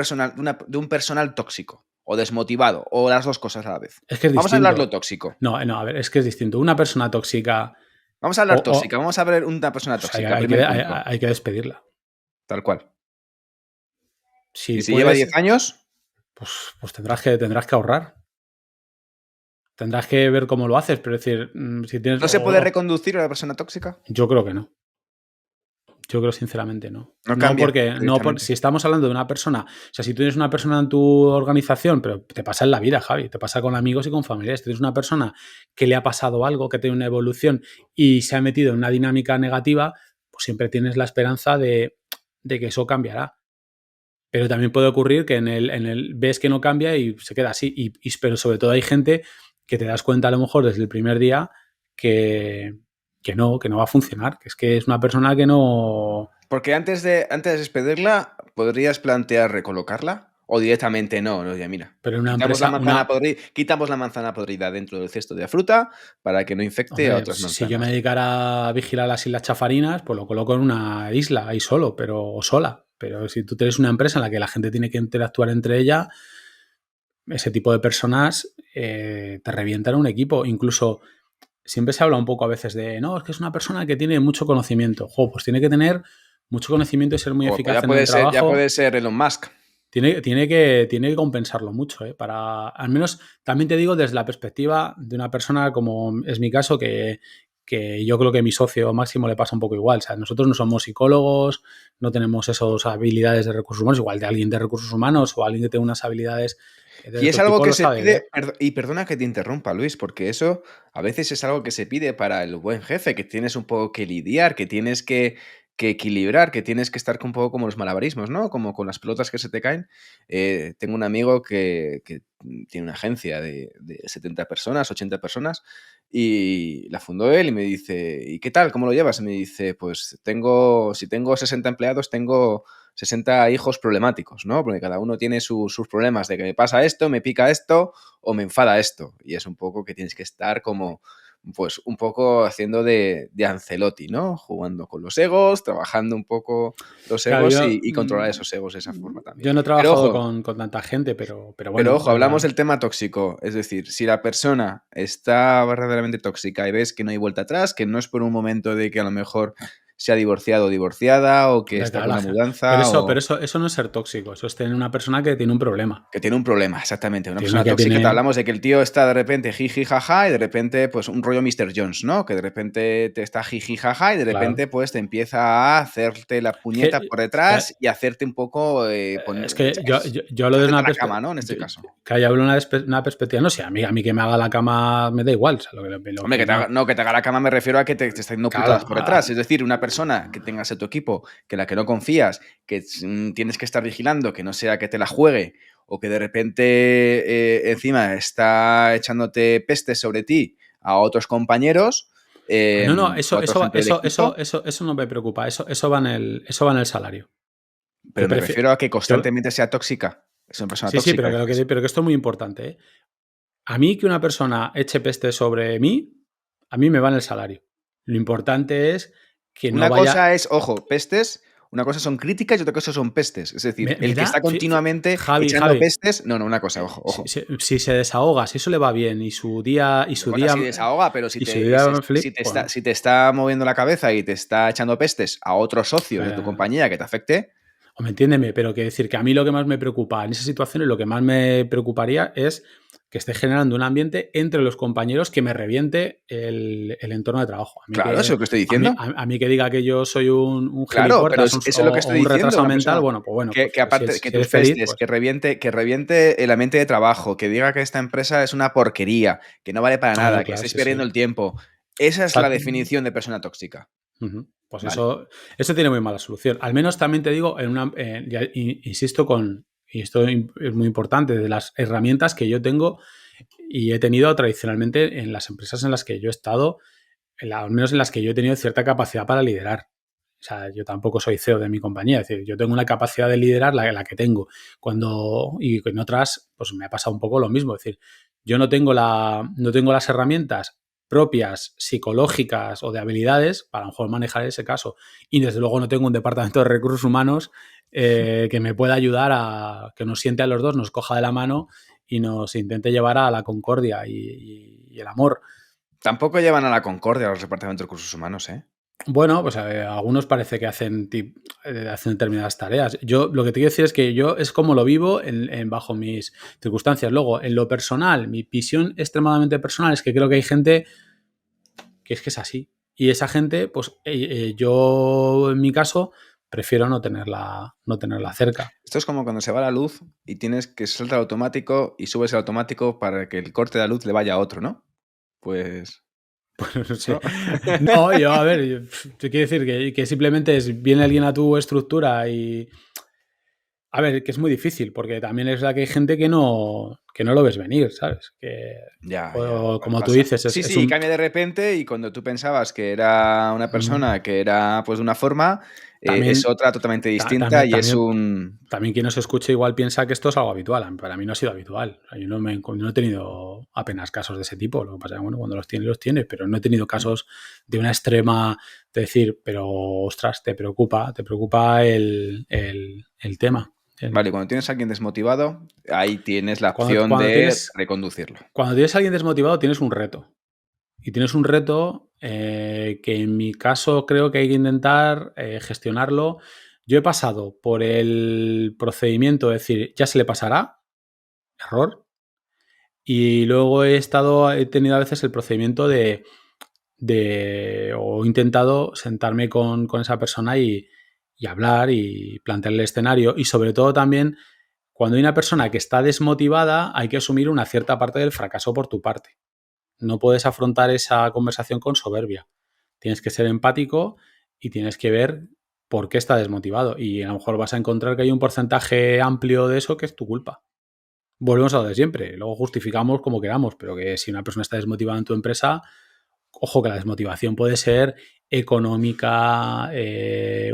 personal tóxico? O desmotivado, o las dos cosas a la vez. Es que es Vamos distinto. a hablar lo tóxico. No, a ver, es que es distinto. Una persona tóxica. Vamos a hablar tóxica. Vamos a ver una persona tóxica. Hay que despedirla. Tal cual. Si lleva 10 años, pues tendrás que ahorrar. Tendrás que ver cómo lo haces, pero es decir, si tienes... ¿No se puede reconducir a la persona tóxica? Yo creo que no. Yo creo sinceramente no. Porque si estamos hablando de una persona, o sea, si tú tienes una persona en tu organización, pero te pasa en la vida, Javi, te pasa con amigos y con familiares, tienes una persona que le ha pasado algo, que tiene una evolución y se ha metido en una dinámica negativa, pues siempre tienes la esperanza de que eso cambiará. Pero también puede ocurrir que ves que no cambia y se queda así. Pero sobre todo hay gente que te das cuenta a lo mejor desde el primer día que no va a funcionar, que es una persona que no... Porque antes de despedirla, ¿podrías plantear recolocarla? O directamente no, oye, mira, pero en una empresa, quitamos la manzana podrida dentro del cesto de fruta para que no infecte a otras manzanas. Si yo me dedicara a vigilar las islas chafarinas, pues lo coloco en una isla, ahí solo, o sola. Pero si tú tienes una empresa en la que la gente tiene que interactuar entre ella, ese tipo de personas te revientan un equipo. Incluso siempre se habla un poco a veces de, no, es que es una persona que tiene mucho conocimiento. Pues tiene que tener mucho conocimiento y ser muy eficaz en el trabajo. Ya puede ser Elon Musk. Tiene que compensarlo mucho, al menos, también te digo, desde la perspectiva de una persona como es mi caso, que yo creo que a mi socio Máximo le pasa un poco igual. O sea, nosotros no somos psicólogos, no tenemos esas habilidades de recursos humanos, igual de alguien de recursos humanos o alguien que tenga unas habilidades y es algo que se pide, y perdona que te interrumpa, Luis, porque eso a veces es algo que se pide para el buen jefe, que tienes un poco que lidiar, que tienes que equilibrar, que tienes que estar un poco como los malabarismos, ¿no? Como con las pelotas que se te caen. Tengo un amigo que tiene una agencia de 70 personas, 80 personas, y la fundó él y me dice, ¿y qué tal? ¿Cómo lo llevas? Y me dice, pues si tengo 60 empleados, tengo 60 hijos problemáticos, ¿no? Porque cada uno tiene sus problemas de que me pasa esto, me pica esto o me enfada esto. Y es un poco que tienes que estar como, pues un poco haciendo de Ancelotti, ¿no? Jugando con los egos, trabajando un poco los egos, claro, y controlar esos egos de esa forma también. Yo no he trabajado con tanta gente, pero bueno. Pero ojo, hablamos del tema tóxico. Es decir, si la persona está verdaderamente tóxica y ves que no hay vuelta atrás, que no es por un momento de que a lo mejor se ha divorciado o divorciada o que está con una mudanza. Pero eso no es ser tóxico, eso es tener una persona que tiene un problema. Que tiene un problema, exactamente. Una persona tóxica, te hablamos de que el tío está de repente jiji jaja y de repente pues un rollo Mr. Jones, ¿no? Que de repente te está jiji jaja y de repente pues te empieza a hacerte la puñeta por detrás y hacerte un poco... es que yo hablo de una perspectiva... cama, ¿no? En este caso. Que yo hablo de una perspectiva, no sé, a mí que me haga la cama me da igual. O sea, Hombre, que te haga la cama me refiero a que te está haciendo putadas por detrás. Es decir, una persona que tengas en tu equipo, que la que no confías, que tienes que estar vigilando, que no sea que te la juegue o que de repente encima está echándote pestes sobre ti a otros compañeros. No, eso no me preocupa, eso va en el salario. Pero me refiero a que constantemente sea tóxica. Es una persona tóxica. Sí, pero que esto es muy importante, ¿eh? A mí que una persona eche peste sobre mí, a mí me va en el salario. Lo importante es que no vaya... Una cosa es, ojo, pestes, Una cosa son críticas y otra cosa son pestes. Es decir, el que Mira, está continuamente echando Javi, pestes... No, una cosa, ojo, ojo. si se desahoga, si eso le va bien y su día Una cosa sí desahoga, pero y su día feliz, bueno, si te está moviendo la cabeza y te está echando pestes a otros socios de tu compañía que te afecte... O me entiéndeme, pero que decir que a mí lo que más me preocupa en esa situación y lo que más me preocuparía es que esté generando un ambiente entre los compañeros que me reviente el entorno de trabajo. Claro, eso es lo que estoy diciendo. A mí que diga que yo soy un Claro, pero gilipuertas eso es lo que o estoy un diciendo. retrasado Una mental, persona bueno, pues que aparte si que eres tus feliz, pestes, pues... que reviente el ambiente de trabajo, que diga que esta empresa es una porquería, que no vale para nada, no, que claro, estáis sí, perdiendo sí. el tiempo. Esa es la Exacto. definición de persona tóxica. Pues Vale. eso tiene muy mala solución. Al menos también te digo, insisto y esto es muy importante, de las herramientas que yo tengo y he tenido tradicionalmente en las empresas en las que yo he estado, al menos en las que yo he tenido cierta capacidad para liderar. O sea, yo tampoco soy CEO de mi compañía, es decir, yo tengo una capacidad de liderar la que tengo. Y en otras, pues me ha pasado un poco lo mismo. Es decir, yo no tengo las herramientas propias, psicológicas o de habilidades para a lo mejor manejar ese caso. Y desde luego no tengo un departamento de recursos humanos que me pueda ayudar a que nos siente a los dos, nos coja de la mano y nos intente llevar a la concordia y el amor. Tampoco llevan a la concordia los departamentos de recursos humanos, ¿eh? Bueno, pues algunos parece que hacen determinadas tareas. Yo lo que te quiero decir es que yo es como lo vivo bajo mis circunstancias. Luego, en lo personal, mi visión extremadamente personal es que creo que hay gente que es así. Y esa gente, pues yo en mi caso prefiero no tenerla cerca. Esto es como cuando se va la luz y tienes que saltar automático y subes el automático para que el corte de la luz le vaya a otro, ¿no? Pues... Pues no sé. ¿no? No, yo, a ver, te quiero decir que simplemente viene alguien a tu estructura y... A ver, que es muy difícil, porque también es la que hay gente que no lo ves venir, ¿sabes? Ya, Como tú pasa. dices, Sí, es sí, un... cambia de repente y cuando tú pensabas que era una persona que era pues de una forma, es También, otra totalmente distinta también, y es también, un... también quien nos escuche igual piensa que esto es algo habitual. Para mí no ha sido habitual. Yo no he tenido apenas casos de ese tipo. Lo que pasa es que, bueno, cuando los tienes, pero no he tenido casos de una extrema de decir, pero ostras, te preocupa el tema. Vale, cuando tienes a alguien desmotivado, ahí tienes la Cuando, opción cuando de tienes reconducirlo. Cuando tienes a alguien desmotivado, tienes un reto. Y tienes un reto que en mi caso creo que hay que intentar gestionarlo. Yo he pasado por el procedimiento de decir, ya se le pasará, error. Y luego he tenido a veces el procedimiento o he intentado sentarme con esa persona y hablar y plantearle el escenario. Y sobre todo también, cuando hay una persona que está desmotivada, hay que asumir una cierta parte del fracaso por tu parte. No puedes afrontar esa conversación con soberbia. Tienes que ser empático y tienes que ver por qué está desmotivado. Y a lo mejor vas a encontrar que hay un porcentaje amplio de eso que es tu culpa. Volvemos a lo de siempre. Luego justificamos como queramos, pero que si una persona está desmotivada en tu empresa, ojo que la desmotivación puede ser económica,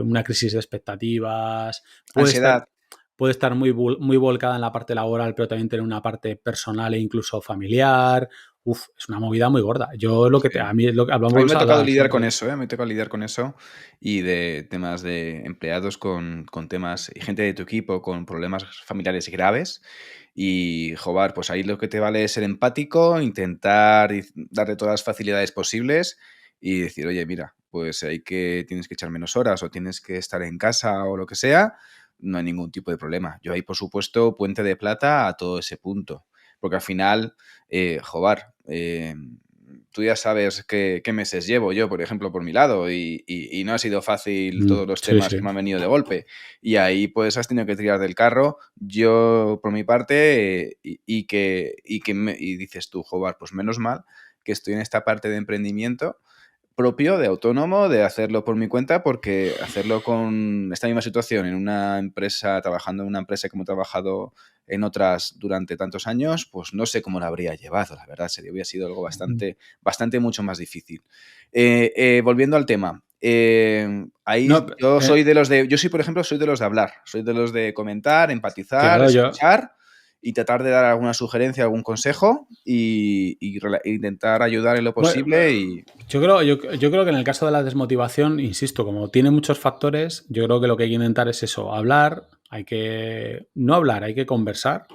una crisis de expectativas, Ansiedad. puede estar muy volcada en la parte laboral, pero también tener una parte personal e incluso familiar. Es una movida muy gorda. A mí es lo que A mí me hablamos ha tocado lidiar siempre. con eso, ¿eh? Me ha tocado lidiar con eso y de temas de empleados con temas y gente de tu equipo con problemas familiares graves. Y, joder, pues ahí lo que te vale es ser empático, intentar darle todas las facilidades posibles y decir, oye, mira, pues tienes que echar menos horas o tienes que estar en casa o lo que sea, no hay ningún tipo de problema. Yo ahí, por supuesto, puente de plata a todo ese punto. Porque al final, joder, tú ya sabes qué meses llevo yo, por ejemplo, por mi lado, y no ha sido fácil todos los Sí, temas sí. que me han venido de golpe. Y ahí pues has tenido que tirar del carro. Yo, por mi parte, y dices tú, joder, pues menos mal que estoy en esta parte de emprendimiento propio, de autónomo, de hacerlo por mi cuenta, porque hacerlo con esta misma situación en una empresa, trabajando en una empresa como he trabajado en otras durante tantos años, pues no sé cómo lo habría llevado, la verdad, hubiera sido algo bastante mucho más difícil. Volviendo al tema, ahí No, yo soy, por ejemplo, soy de los de hablar, soy de los de comentar, empatizar, claro, yo, escuchar y tratar de dar alguna sugerencia, algún consejo y intentar ayudar en lo posible. Yo creo que en el caso de la desmotivación, insisto, como tiene muchos factores, yo creo que lo que hay que intentar es eso, hablar, hay que conversar,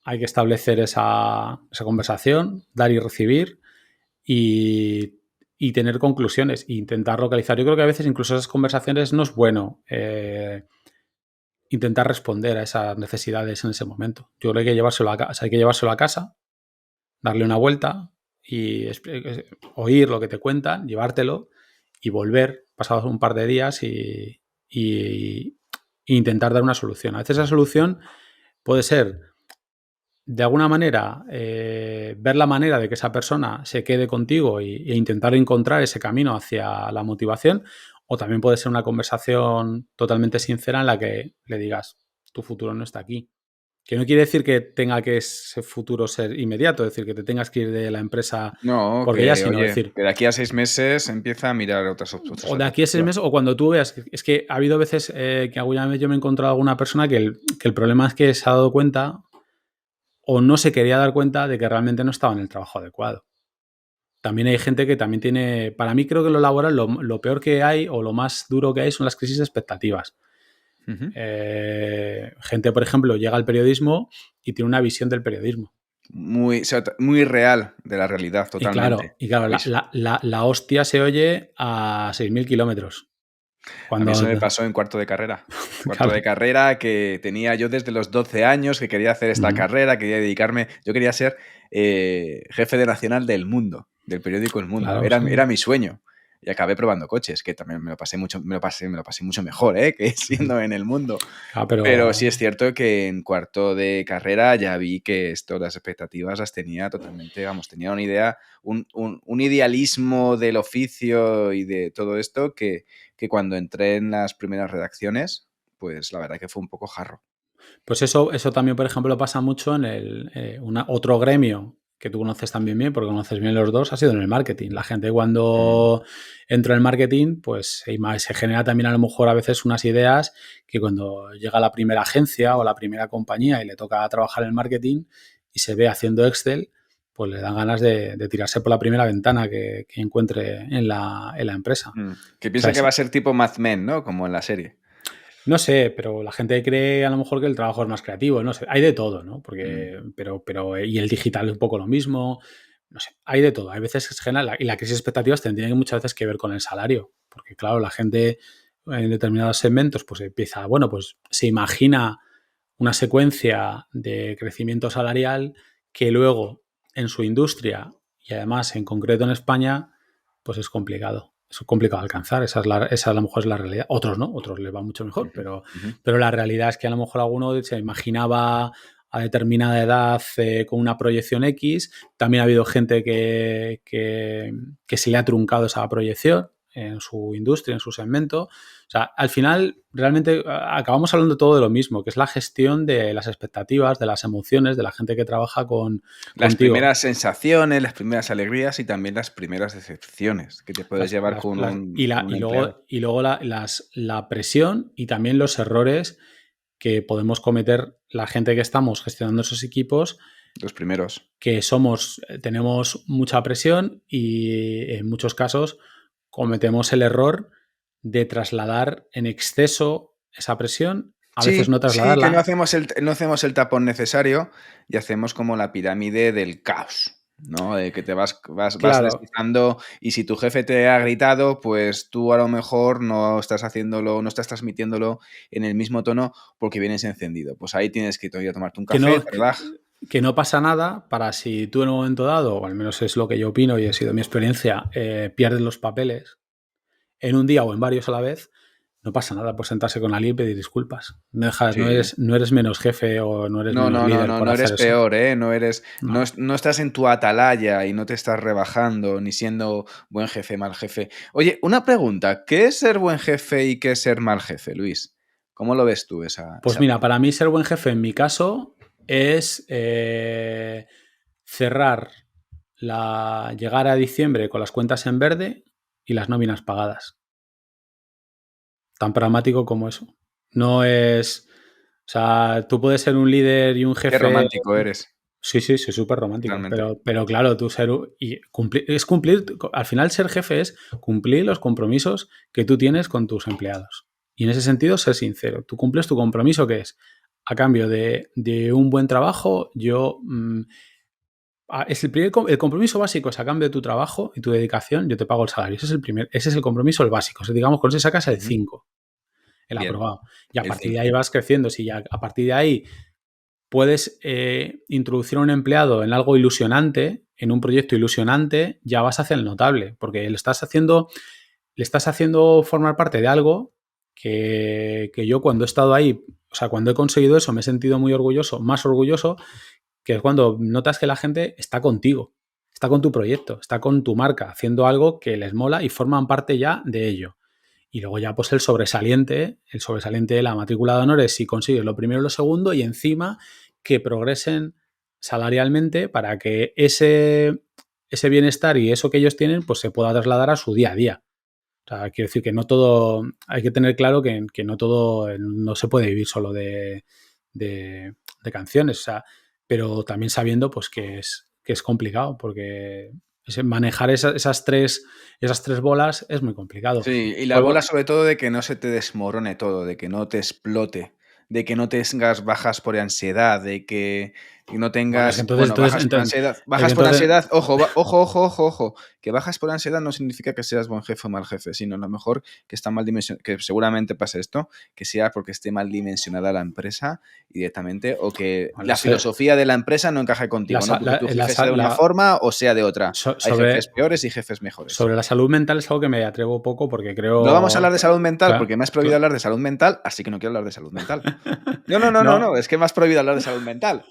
hay que establecer esa conversación, dar y recibir y tener conclusiones e intentar localizar. Yo creo que a veces incluso esas conversaciones no es bueno intentar responder a esas necesidades en ese momento. Yo creo que hay que llevárselo a casa, darle una vuelta y oír lo que te cuentan, llevártelo y volver pasados un par de días y intentar dar una solución. A veces esa solución puede ser, de alguna manera, ver la manera de que esa persona se quede contigo e intentar encontrar ese camino hacia la motivación, o también puede ser una conversación totalmente sincera en la que le digas, tu futuro no está aquí. Que no quiere decir que tenga que ese futuro ser inmediato, es decir, que te tengas que ir de la empresa No, porque ya, que sino oye, decir, que de aquí a 6 meses empieza a mirar otras o de aquí a 6 alternativas. meses, o cuando tú veas, es que ha habido veces que alguna vez yo me he encontrado alguna persona que el problema es que se ha dado cuenta o no se quería dar cuenta de que realmente no estaba en el trabajo adecuado. También hay gente que también tiene, para mí creo que lo laboral, lo peor que hay o lo más duro que hay son las crisis de expectativas. Ujú. Gente, por ejemplo, llega al periodismo y tiene una visión del periodismo. Muy real de la realidad, totalmente. Y claro Luis. la hostia se oye a 6.000 kilómetros. A mí eso Cuando, me pasó en cuarto de carrera. Cuarto claro, de carrera que tenía yo desde los 12 años, que quería hacer esta carrera, quería dedicarme. Yo quería ser jefe de nacional del Mundo, del periódico El Mundo. claro, Era sí. mi sueño. Y acabé probando coches, que también me lo pasé mucho mejor, que siendo en El Mundo. Claro, Pero sí es cierto que en cuarto de carrera ya vi que esto, las expectativas las tenía totalmente, vamos, tenía una idea, un idealismo del oficio y de todo esto que cuando entré en las primeras redacciones, pues la verdad que fue un poco jarro. pues eso también, por ejemplo, pasa mucho en otro gremio que tú conoces también bien, porque conoces bien los dos, ha sido en el marketing. La gente cuando entra en el marketing, pues se genera también a lo mejor a veces unas ideas que cuando llega la primera agencia o la primera compañía y le toca trabajar en el marketing y se ve haciendo Excel, pues le dan ganas de tirarse por la primera ventana que encuentre en la empresa. Que O sea, piensa que va a ser tipo Mad Men, ¿no? Como en la serie. no sé, pero la gente cree a lo mejor que el trabajo es más creativo, no sé, hay de todo, ¿no? Mm. Porque, pero y el digital es un poco lo mismo, no sé, hay de todo. Hay veces que se genera, y la crisis de expectativas tiene muchas veces que ver con el salario, porque claro, la gente en determinados segmentos pues empieza, bueno, pues se imagina una secuencia de crecimiento salarial que luego en su industria y además en concreto en España, pues es complicado. Es complicado alcanzar, esa a lo mejor es la realidad. Otros no, otros les va mucho mejor, pero la realidad es que a lo mejor alguno se imaginaba a determinada edad con una proyección X. También ha habido gente que se le ha truncado esa proyección en su industria, en su segmento. O sea, al final realmente acabamos hablando todo de lo mismo, que es la gestión de las expectativas, de las emociones, de la gente que trabaja Las contigo. primeras sensaciones, las primeras alegrías y también las primeras decepciones que te puedes llevar con un empleado. Y luego la presión y también los errores que podemos cometer la gente que estamos gestionando esos equipos, Los primeros. que tenemos mucha presión y en muchos casos cometemos el error de trasladar en exceso esa presión, a veces Sí, no sí, que no trasladarla. hacemos el tapón necesario y hacemos como la pirámide del caos, ¿no? De que te vas Claro, deslizando y si tu jefe te ha gritado, pues tú a lo mejor no estás haciéndolo, no estás transmitiéndolo en el mismo tono porque vienes encendido. Pues ahí tienes que ir a tomarte un que café, no, te relajas. que no pasa nada para si tú en un momento dado, o al menos es lo que yo opino y ha sido mi experiencia, pierdes los papeles en un día o en varios a la vez, no pasa nada por sentarse con alguien y pedir disculpas. Sí. No eres menos jefe o no eres No, menos no, no, líder no, por no eres hacer eso. peor, ¿eh? No. No estás en tu atalaya y no te estás rebajando ni siendo buen jefe, mal jefe. Oye, una pregunta, ¿qué es ser buen jefe y qué es ser mal jefe, Luis? ¿Cómo lo ves tú Pues esa mira, parte? para mí ser buen jefe en mi caso es cerrar llegar a diciembre con las cuentas en verde y las nóminas pagadas. Tan pragmático como eso. No es O sea, tú puedes ser un líder y un Qué jefe. romántico eres, Sí, soy súper romántico. realmente. Pero claro, tú cumplir. Al final, ser jefe es cumplir los compromisos que tú tienes con tus empleados. Y en ese sentido, ser sincero. Tú cumples tu compromiso, que es a cambio de un buen trabajo, es el compromiso básico es a cambio de tu trabajo y tu dedicación, yo te pago el salario. Ese es el compromiso, el básico. O sea, digamos, con ese sacas el 5, el Bien, aprobado. Y a el partir de 5. ahí vas creciendo. Si ya a partir de ahí puedes introducir a un empleado en algo ilusionante, en un proyecto ilusionante, ya vas hacia el notable, porque le estás haciendo formar parte de algo que yo cuando he estado ahí, o sea, cuando he conseguido eso, me he sentido muy orgulloso, más orgulloso, que es cuando notas que la gente está contigo, está con tu proyecto, está con tu marca, haciendo algo que les mola y forman parte ya de ello. Y luego ya pues el sobresaliente de la matrícula de honores si consigues lo primero y lo segundo, y encima que progresen salarialmente para que ese bienestar y eso que ellos tienen pues se pueda trasladar a su día a día. O sea, quiero decir que no todo, hay que tener claro que no todo, no se puede vivir solo de canciones, o sea, pero también sabiendo pues que es complicado, porque manejar esas tres bolas es muy complicado. Sí, y la bola sobre todo de que no se te desmorone todo, de que no te explote, de que no tengas bajas por ansiedad, de que no Bueno, es que tengas, entonces, bueno, bajas por ansiedad. es que Bajas por entonces, ansiedad, ojo, ojo, que bajas por ansiedad no significa que seas buen jefe o mal jefe, sino a lo mejor que está mal dimensionada, que seguramente pase esto, que sea porque esté mal dimensionada la empresa directamente, o que bueno, la filosofía de la empresa no encaje contigo, ¿no? Porque tu jefe sea de una forma o sea de otra. Hay jefes peores y jefes mejores. Sobre la salud mental es algo que me atrevo poco porque creo... No vamos a hablar de salud mental porque me has prohibido Claro. hablar de salud mental, así que no quiero hablar de salud mental. No, es que me has prohibido hablar de salud mental.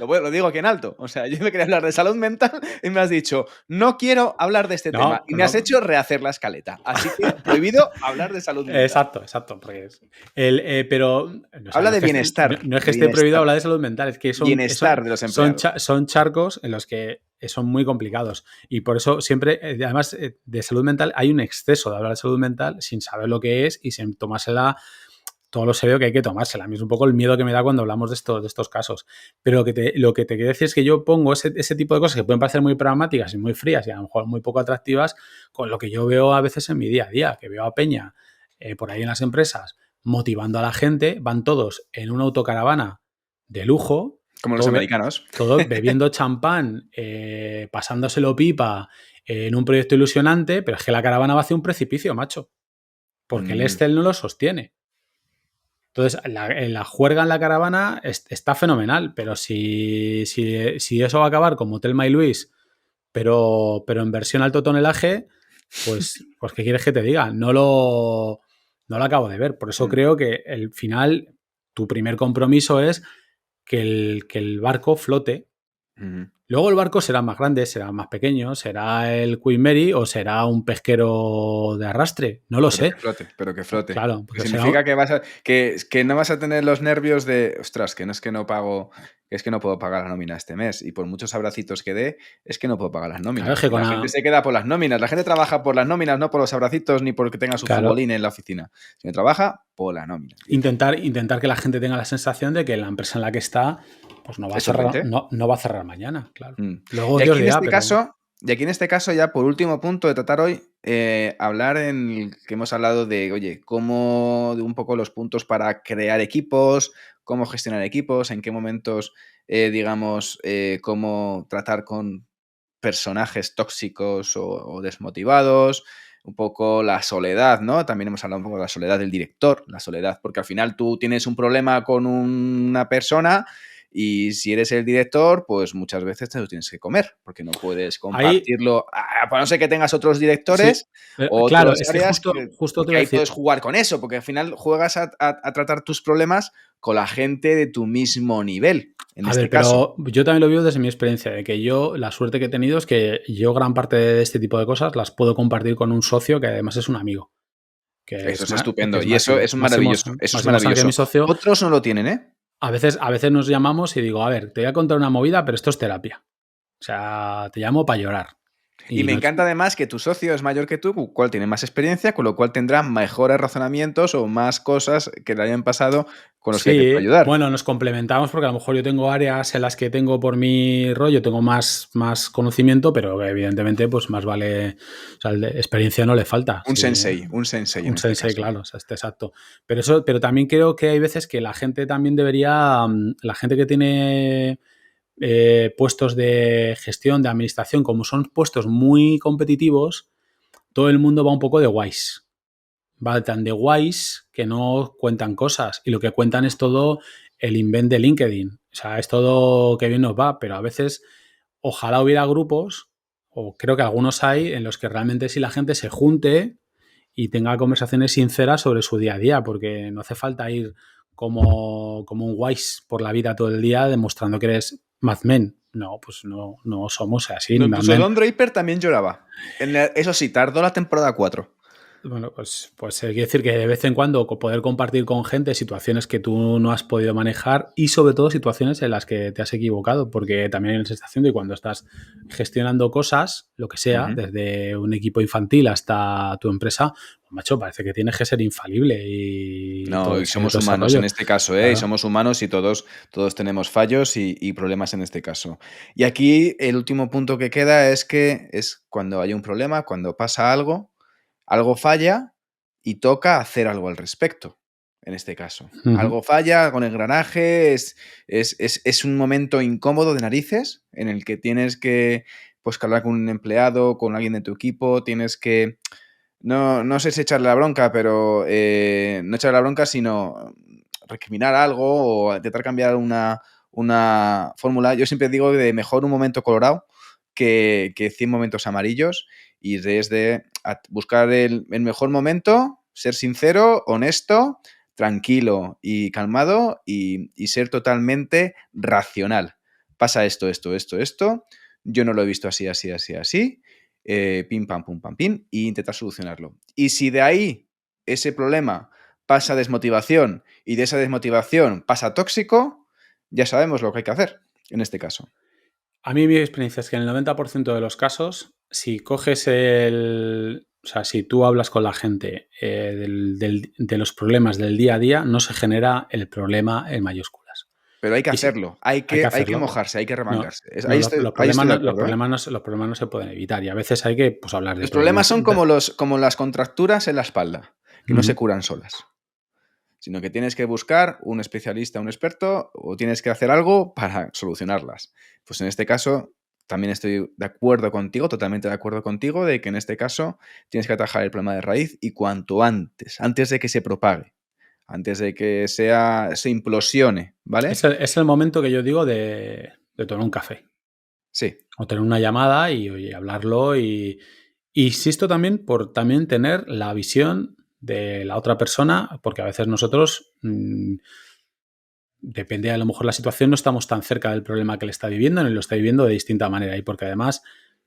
Lo digo aquí en alto. O sea, yo me quería hablar de salud mental y me has dicho, no quiero hablar de este tema. Y me has hecho rehacer la escaleta. Así que prohibido hablar de salud mental. Exacto. Porque pero habla de bienestar. No es que esté prohibido hablar de salud mental, es que bienestar de los empleados. Son charcos en los que son muy complicados. Y por eso siempre, además de salud mental, hay un exceso de hablar de salud mental sin saber lo que es y sin tomársela todo lo serio que hay que tomársela. A mí es un poco el miedo que me da cuando hablamos de estos casos. Pero lo que te quiero decir es que yo pongo ese tipo de cosas que pueden parecer muy pragmáticas y muy frías y a lo mejor muy poco atractivas con lo que yo veo a veces en mi día a día, que veo a Peña por ahí en las empresas motivando a la gente, van todos en una autocaravana de lujo. Como los americanos. Todos bebiendo champán, pasándoselo pipa en un proyecto ilusionante, pero es que la caravana va hacia un precipicio, macho. Porque el Excel no lo sostiene. Entonces, la juerga en la caravana está fenomenal, pero si eso va a acabar como Telma y Luis, pero en versión alto tonelaje, pues ¿qué quieres que te diga? No lo acabo de ver. Por eso creo que el final, tu primer compromiso es que el barco flote. Luego el barco será más grande, será más pequeño, será el Queen Mary o será un pesquero de arrastre, no lo sé. Pero que flote. Claro, porque significa que no vas a tener los nervios de, ostras, que no es que no pago, es que no puedo pagar la nómina este mes y por muchos abracitos que dé, es que no puedo pagar las nóminas. Claro, la gente se queda por las nóminas, la gente trabaja por las nóminas, no por los abracitos ni porque tenga su futbolín en la oficina, sino trabaja por la nómina. Intentar que la gente tenga la sensación de que la empresa en la que está pues no va a cerrar mañana, claro. Luego y aquí en este caso, ya por último punto de tratar hoy, hablar en que hemos hablado de, oye, cómo de un poco los puntos para crear equipos, cómo gestionar equipos, en qué momentos, cómo tratar con personajes tóxicos o desmotivados, un poco la soledad, ¿no? También hemos hablado un poco de la soledad del director, la soledad, porque al final tú tienes un problema con una persona y si eres el director, pues muchas veces te lo tienes que comer, porque no puedes compartirlo, a no ser que tengas otros directores o claro, otras áreas justo que ahí puedes jugar con eso, porque al final juegas a tratar tus problemas con la gente de tu mismo nivel. Pero yo también lo veo desde mi experiencia, de que yo, la suerte que he tenido es que yo gran parte de este tipo de cosas las puedo compartir con un socio que además es un amigo. Eso es estupendo y eso es maravilloso. Otros no lo tienen, ¿eh? A veces nos llamamos y digo, a ver, te voy a contar una movida, pero esto es terapia. O sea, te llamo para llorar. Y me encanta además que tu socio es mayor que tú, con lo cual tiene más experiencia, con lo cual tendrá mejores razonamientos o más cosas que le hayan pasado con los que te puede Sí, ayudar. bueno, nos complementamos porque a lo mejor yo tengo áreas en las que tengo por mi rollo, tengo más conocimiento, pero evidentemente pues más vale, o sea, experiencia no le falta. Un Sí, sensei en un este sensei, caso. claro, o sea, exacto. Pero también creo que hay veces que la gente también debería, la gente que tiene puestos de gestión, de administración, como son puestos muy competitivos, todo el mundo va un poco de guays. Va tan de guays que no cuentan cosas y lo que cuentan es todo el invent de LinkedIn. O sea, es todo que bien nos va, pero a veces ojalá hubiera grupos, o creo que algunos hay, en los que realmente si la gente se junte y tenga conversaciones sinceras sobre su día a día, porque no hace falta ir como un guays por la vida todo el día demostrando que eres Mad Men. No, pues no somos así, No, ni Mad incluso Men. Don Draper también lloraba. Eso sí, tardó la temporada 4. Bueno, pues quiere decir que de vez en cuando poder compartir con gente situaciones que tú no has podido manejar y sobre todo situaciones en las que te has equivocado, porque también hay la sensación de cuando estás gestionando cosas, lo que sea, desde un equipo infantil hasta tu empresa, pues, macho, parece que tienes que ser infalible y No, todo y ese, somos todo ese humanos en rollo. este caso, ¿eh? Y Claro. somos humanos y todos tenemos fallos y problemas en este caso. Y aquí el último punto que queda es que es cuando hay un problema, cuando pasa algo, algo falla y toca hacer algo al respecto, en este caso. Ujú. Algo falla con el engranaje, es un momento incómodo de narices en el que tienes que, pues, que hablar con un empleado, con alguien de tu equipo, tienes que no sé si echarle la bronca, pero no echarle la bronca, sino recriminar algo o intentar cambiar una fórmula. Yo siempre digo de mejor un momento colorado que 100 momentos amarillos y desde buscar el mejor momento, ser sincero, honesto, tranquilo y calmado y ser totalmente racional. Pasa esto. Yo no lo he visto así, así, así, así. Pim, pam, pum, pam, pim, y intentar solucionarlo. Y si de ahí ese problema pasa a desmotivación y de esa desmotivación pasa a tóxico, ya sabemos lo que hay que hacer en este caso. A mí mi experiencia es que en el 90% de los casos, si coges o sea, si tú hablas con la gente de los problemas del día a día, no se genera el problema en mayúsculas. Pero hay que Y si hacerlo, hay que hay que hacerlo, mojarse, hay que no, remangarse. no, Ahí estoy de los acuerdo, ¿eh? problemas los problemas no se pueden evitar y a veces hay que pues, hablar de Los problemas problemas. son como las contracturas en la espalda, que no se Ujú. curan solas, sino que tienes que buscar un especialista, un experto, o tienes que hacer algo para solucionarlas. Pues en este caso, también estoy de acuerdo contigo, totalmente de acuerdo contigo, de que en este caso tienes que atajar el problema de raíz y cuanto antes de que se propague, antes de que se implosione, ¿vale? Es el momento que yo digo de tomar un café Sí, o tener una llamada y oye, hablarlo y insisto también por también tener la visión de la otra persona, porque a veces nosotros, depende a lo mejor la situación, no estamos tan cerca del problema que le está viviendo, ni lo está viviendo de distinta manera. Y porque además,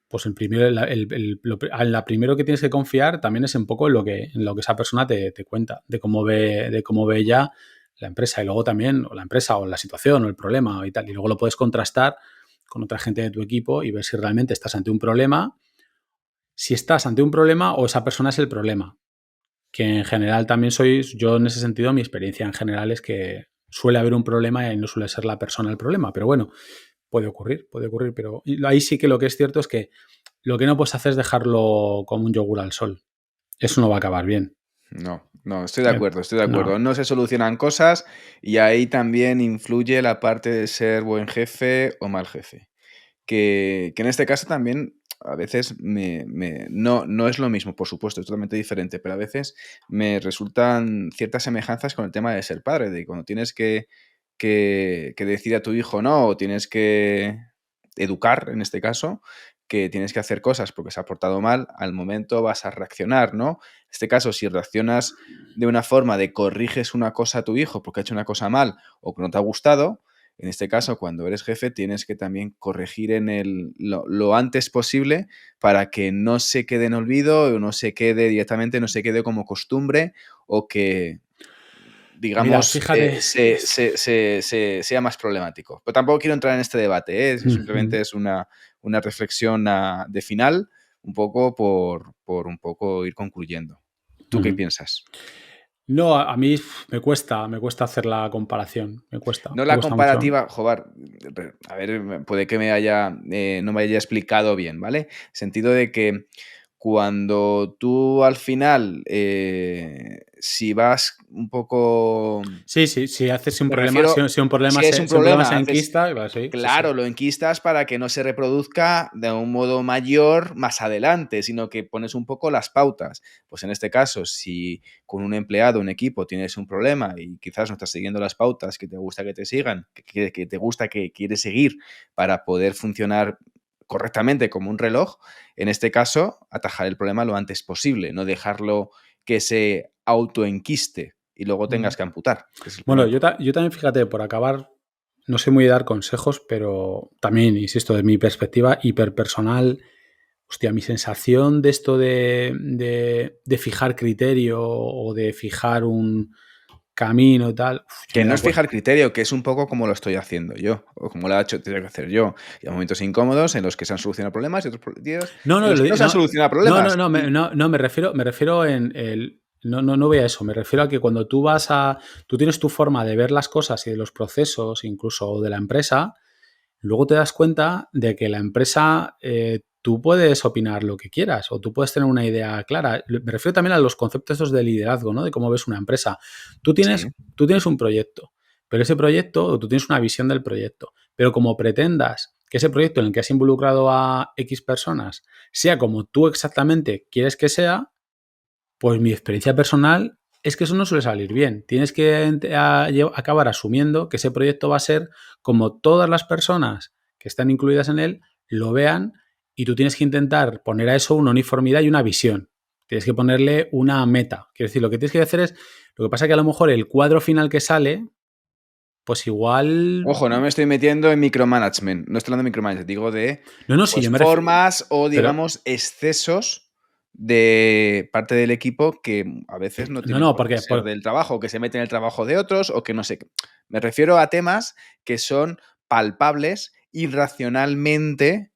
pues el primero, la primero que tienes que confiar también es un poco en lo que esa persona te cuenta, de cómo ve ella la empresa. Y luego también, o la empresa, o la situación, o el problema, y tal. Y luego lo puedes contrastar con otra gente de tu equipo y ver si realmente estás ante un problema, si estás ante un problema o esa persona es el problema. Que en general también yo en ese sentido, mi experiencia en general es que suele haber un problema y no suele ser la persona el problema. Pero bueno, puede ocurrir, pero ahí sí que lo que es cierto es que lo que no puedes hacer es dejarlo como un yogur al sol. Eso no va a acabar bien. no, estoy de acuerdo, estoy de No. acuerdo. No se solucionan cosas y ahí también influye la parte de ser buen jefe o mal jefe. Que en este caso también a veces no es lo mismo, por supuesto, es totalmente diferente, pero a veces me resultan ciertas semejanzas con el tema de ser padre, de cuando tienes que decir a tu hijo no, o tienes que educar, en este caso, que tienes que hacer cosas porque se ha portado mal, al momento vas a reaccionar, ¿no? En este caso, si reaccionas de una forma de corriges una cosa a tu hijo porque ha hecho una cosa mal o que no te ha gustado, en este caso, cuando eres jefe, tienes que también corregir lo antes posible para que no se quede en olvido o no se quede directamente, no se quede como costumbre o que, Mira, digamos, fíjate, sea más problemático. Pero tampoco quiero entrar en este debate, ¿eh? Simplemente es una reflexión de final un poco por un poco ir concluyendo. ¿Tú qué piensas? No, a mí me cuesta hacer la comparación. Me cuesta comparativa, mucho. joder, a ver, puede que no me haya explicado bien, ¿vale? Sentido de que cuando tú al final, si vas un poco... Sí, haces un Me problema, refiero, si un problema si es un si un problema se problema, haces... enquista, claro, sí. Claro, lo enquistas para que no se reproduzca de un modo mayor más adelante, sino que pones un poco las pautas. Pues en este caso, si con un empleado, un equipo, tienes un problema y quizás no estás siguiendo las pautas que te gusta que te sigan, que te gusta que quieres seguir para poder funcionar correctamente como un reloj, en este caso, atajar el problema lo antes posible, no dejarlo que se autoenquiste y luego tengas que amputar. Bueno, yo también, fíjate, por acabar, no sé muy dar consejos, pero también, insisto, de mi perspectiva hiperpersonal, hostia, mi sensación de esto de fijar criterio o de fijar un camino y tal, yo Que me he no dado es fijar cuenta. criterio, que es un poco como lo estoy haciendo yo, o como lo tengo que hacer yo. Y hay momentos incómodos en los que se han solucionado problemas y otros días No, en los que no se han solucionado problemas. me refiero en el. No voy a eso, me refiero a que cuando tú tienes tu forma de ver las cosas y de los procesos, incluso de la empresa, luego te das cuenta de que la empresa, tú puedes opinar lo que quieras o tú puedes tener una idea clara. Me refiero también a los conceptos estos de liderazgo, ¿no? De cómo ves una empresa. Tú Sí. tienes un proyecto, pero ese proyecto, o tú tienes una visión del proyecto, pero como pretendas que ese proyecto en el que has involucrado a X personas sea como tú exactamente quieres que sea, pues mi experiencia personal es que eso no suele salir bien. Tienes que acabar asumiendo que ese proyecto va a ser como todas las personas que están incluidas en él lo vean, y tú tienes que intentar poner a eso una uniformidad y una visión. Tienes que ponerle una meta. Quiero decir, lo que tienes que hacer es, lo que pasa es que a lo mejor el cuadro final que sale, pues igual... Ojo, no me estoy metiendo en micromanagement, no estoy hablando de micromanagement, digo de No, sí, pues, yo me refiero... formas o, Pero, digamos, excesos de parte del equipo que a veces no tienen por qué porque... ser del trabajo, que se meten en el trabajo de otros o que no sé qué. Me refiero a temas que son palpables y racionalmente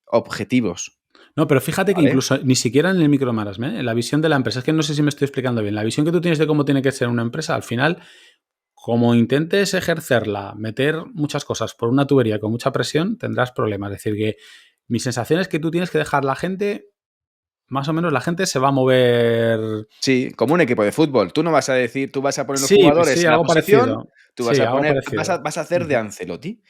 objetivos, No, pero fíjate que ¿vale? incluso ni siquiera en el micromanagement, en la visión de la empresa, es que no sé si me estoy explicando bien, la visión que tú tienes de cómo tiene que ser una empresa, al final, como intentes ejercerla, meter muchas cosas por una tubería con mucha presión, tendrás problemas. Es decir, que mi sensación es que tú tienes que dejar la gente, más o menos la gente se va a mover. Sí, como un equipo de fútbol. Tú no vas a decir, tú vas a poner los Sí, pues sí, jugadores en la algo posición, parecido. tú vas Sí, a algo poner, parecido. vas a hacer de Ancelotti.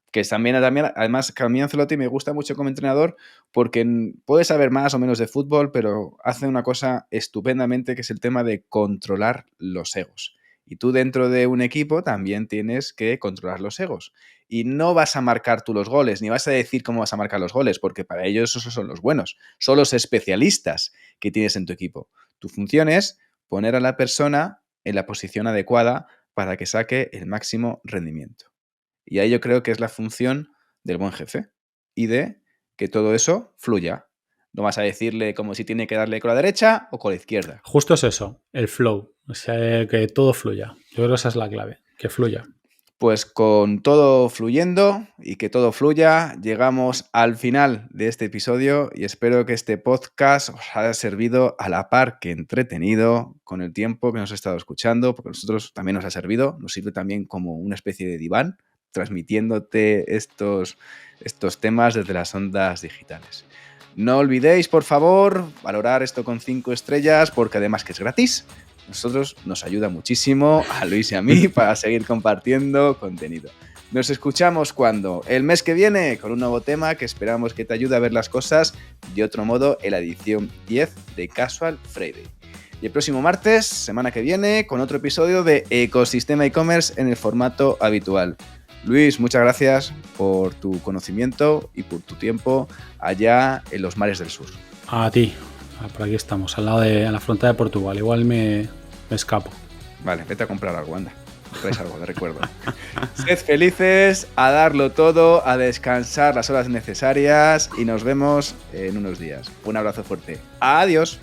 Que es también, además, que a mí Ancelotti me gusta mucho como entrenador porque puede saber más o menos de fútbol, pero hace una cosa estupendamente que es el tema de controlar los egos. Y tú dentro de un equipo también tienes que controlar los egos. Y no vas a marcar tú los goles, ni vas a decir cómo vas a marcar los goles, porque para ellos esos son los buenos. Son los especialistas que tienes en tu equipo. Tu función es poner a la persona en la posición adecuada para que saque el máximo rendimiento. Y ahí yo creo que es la función del buen jefe y de que todo eso fluya. No vas a decirle como si tiene que darle con la derecha o con la izquierda. Justo es eso, el flow, o sea, que todo fluya. Yo creo que esa es la clave, que fluya. Pues con todo fluyendo y que todo fluya, llegamos al final de este episodio y espero que este podcast os haya servido a la par que entretenido con el tiempo que nos ha estado escuchando, porque a nosotros también nos ha servido, nos sirve también como una especie de diván, transmitiéndote estos temas desde las ondas digitales. No olvidéis, por favor, valorar esto con 5 estrellas, porque además que es gratis. Nosotros nos ayuda muchísimo a Luis y a mí para seguir compartiendo contenido. Nos escuchamos cuando el mes que viene con un nuevo tema que esperamos que te ayude a ver las cosas de otro modo en la edición 10 de Casual Friday. Y el próximo martes, semana que viene, con otro episodio de Ecosistema e-commerce en el formato habitual. Luis, muchas gracias por tu conocimiento y por tu tiempo allá en los mares del sur. A ti. Por aquí estamos, al lado de la frontera de Portugal. Igual me escapo. Vale, vete a comprar algo, anda. Traes algo de recuerdo. Sed felices, a darlo todo, a descansar las horas necesarias y nos vemos en unos días. Un abrazo fuerte. Adiós.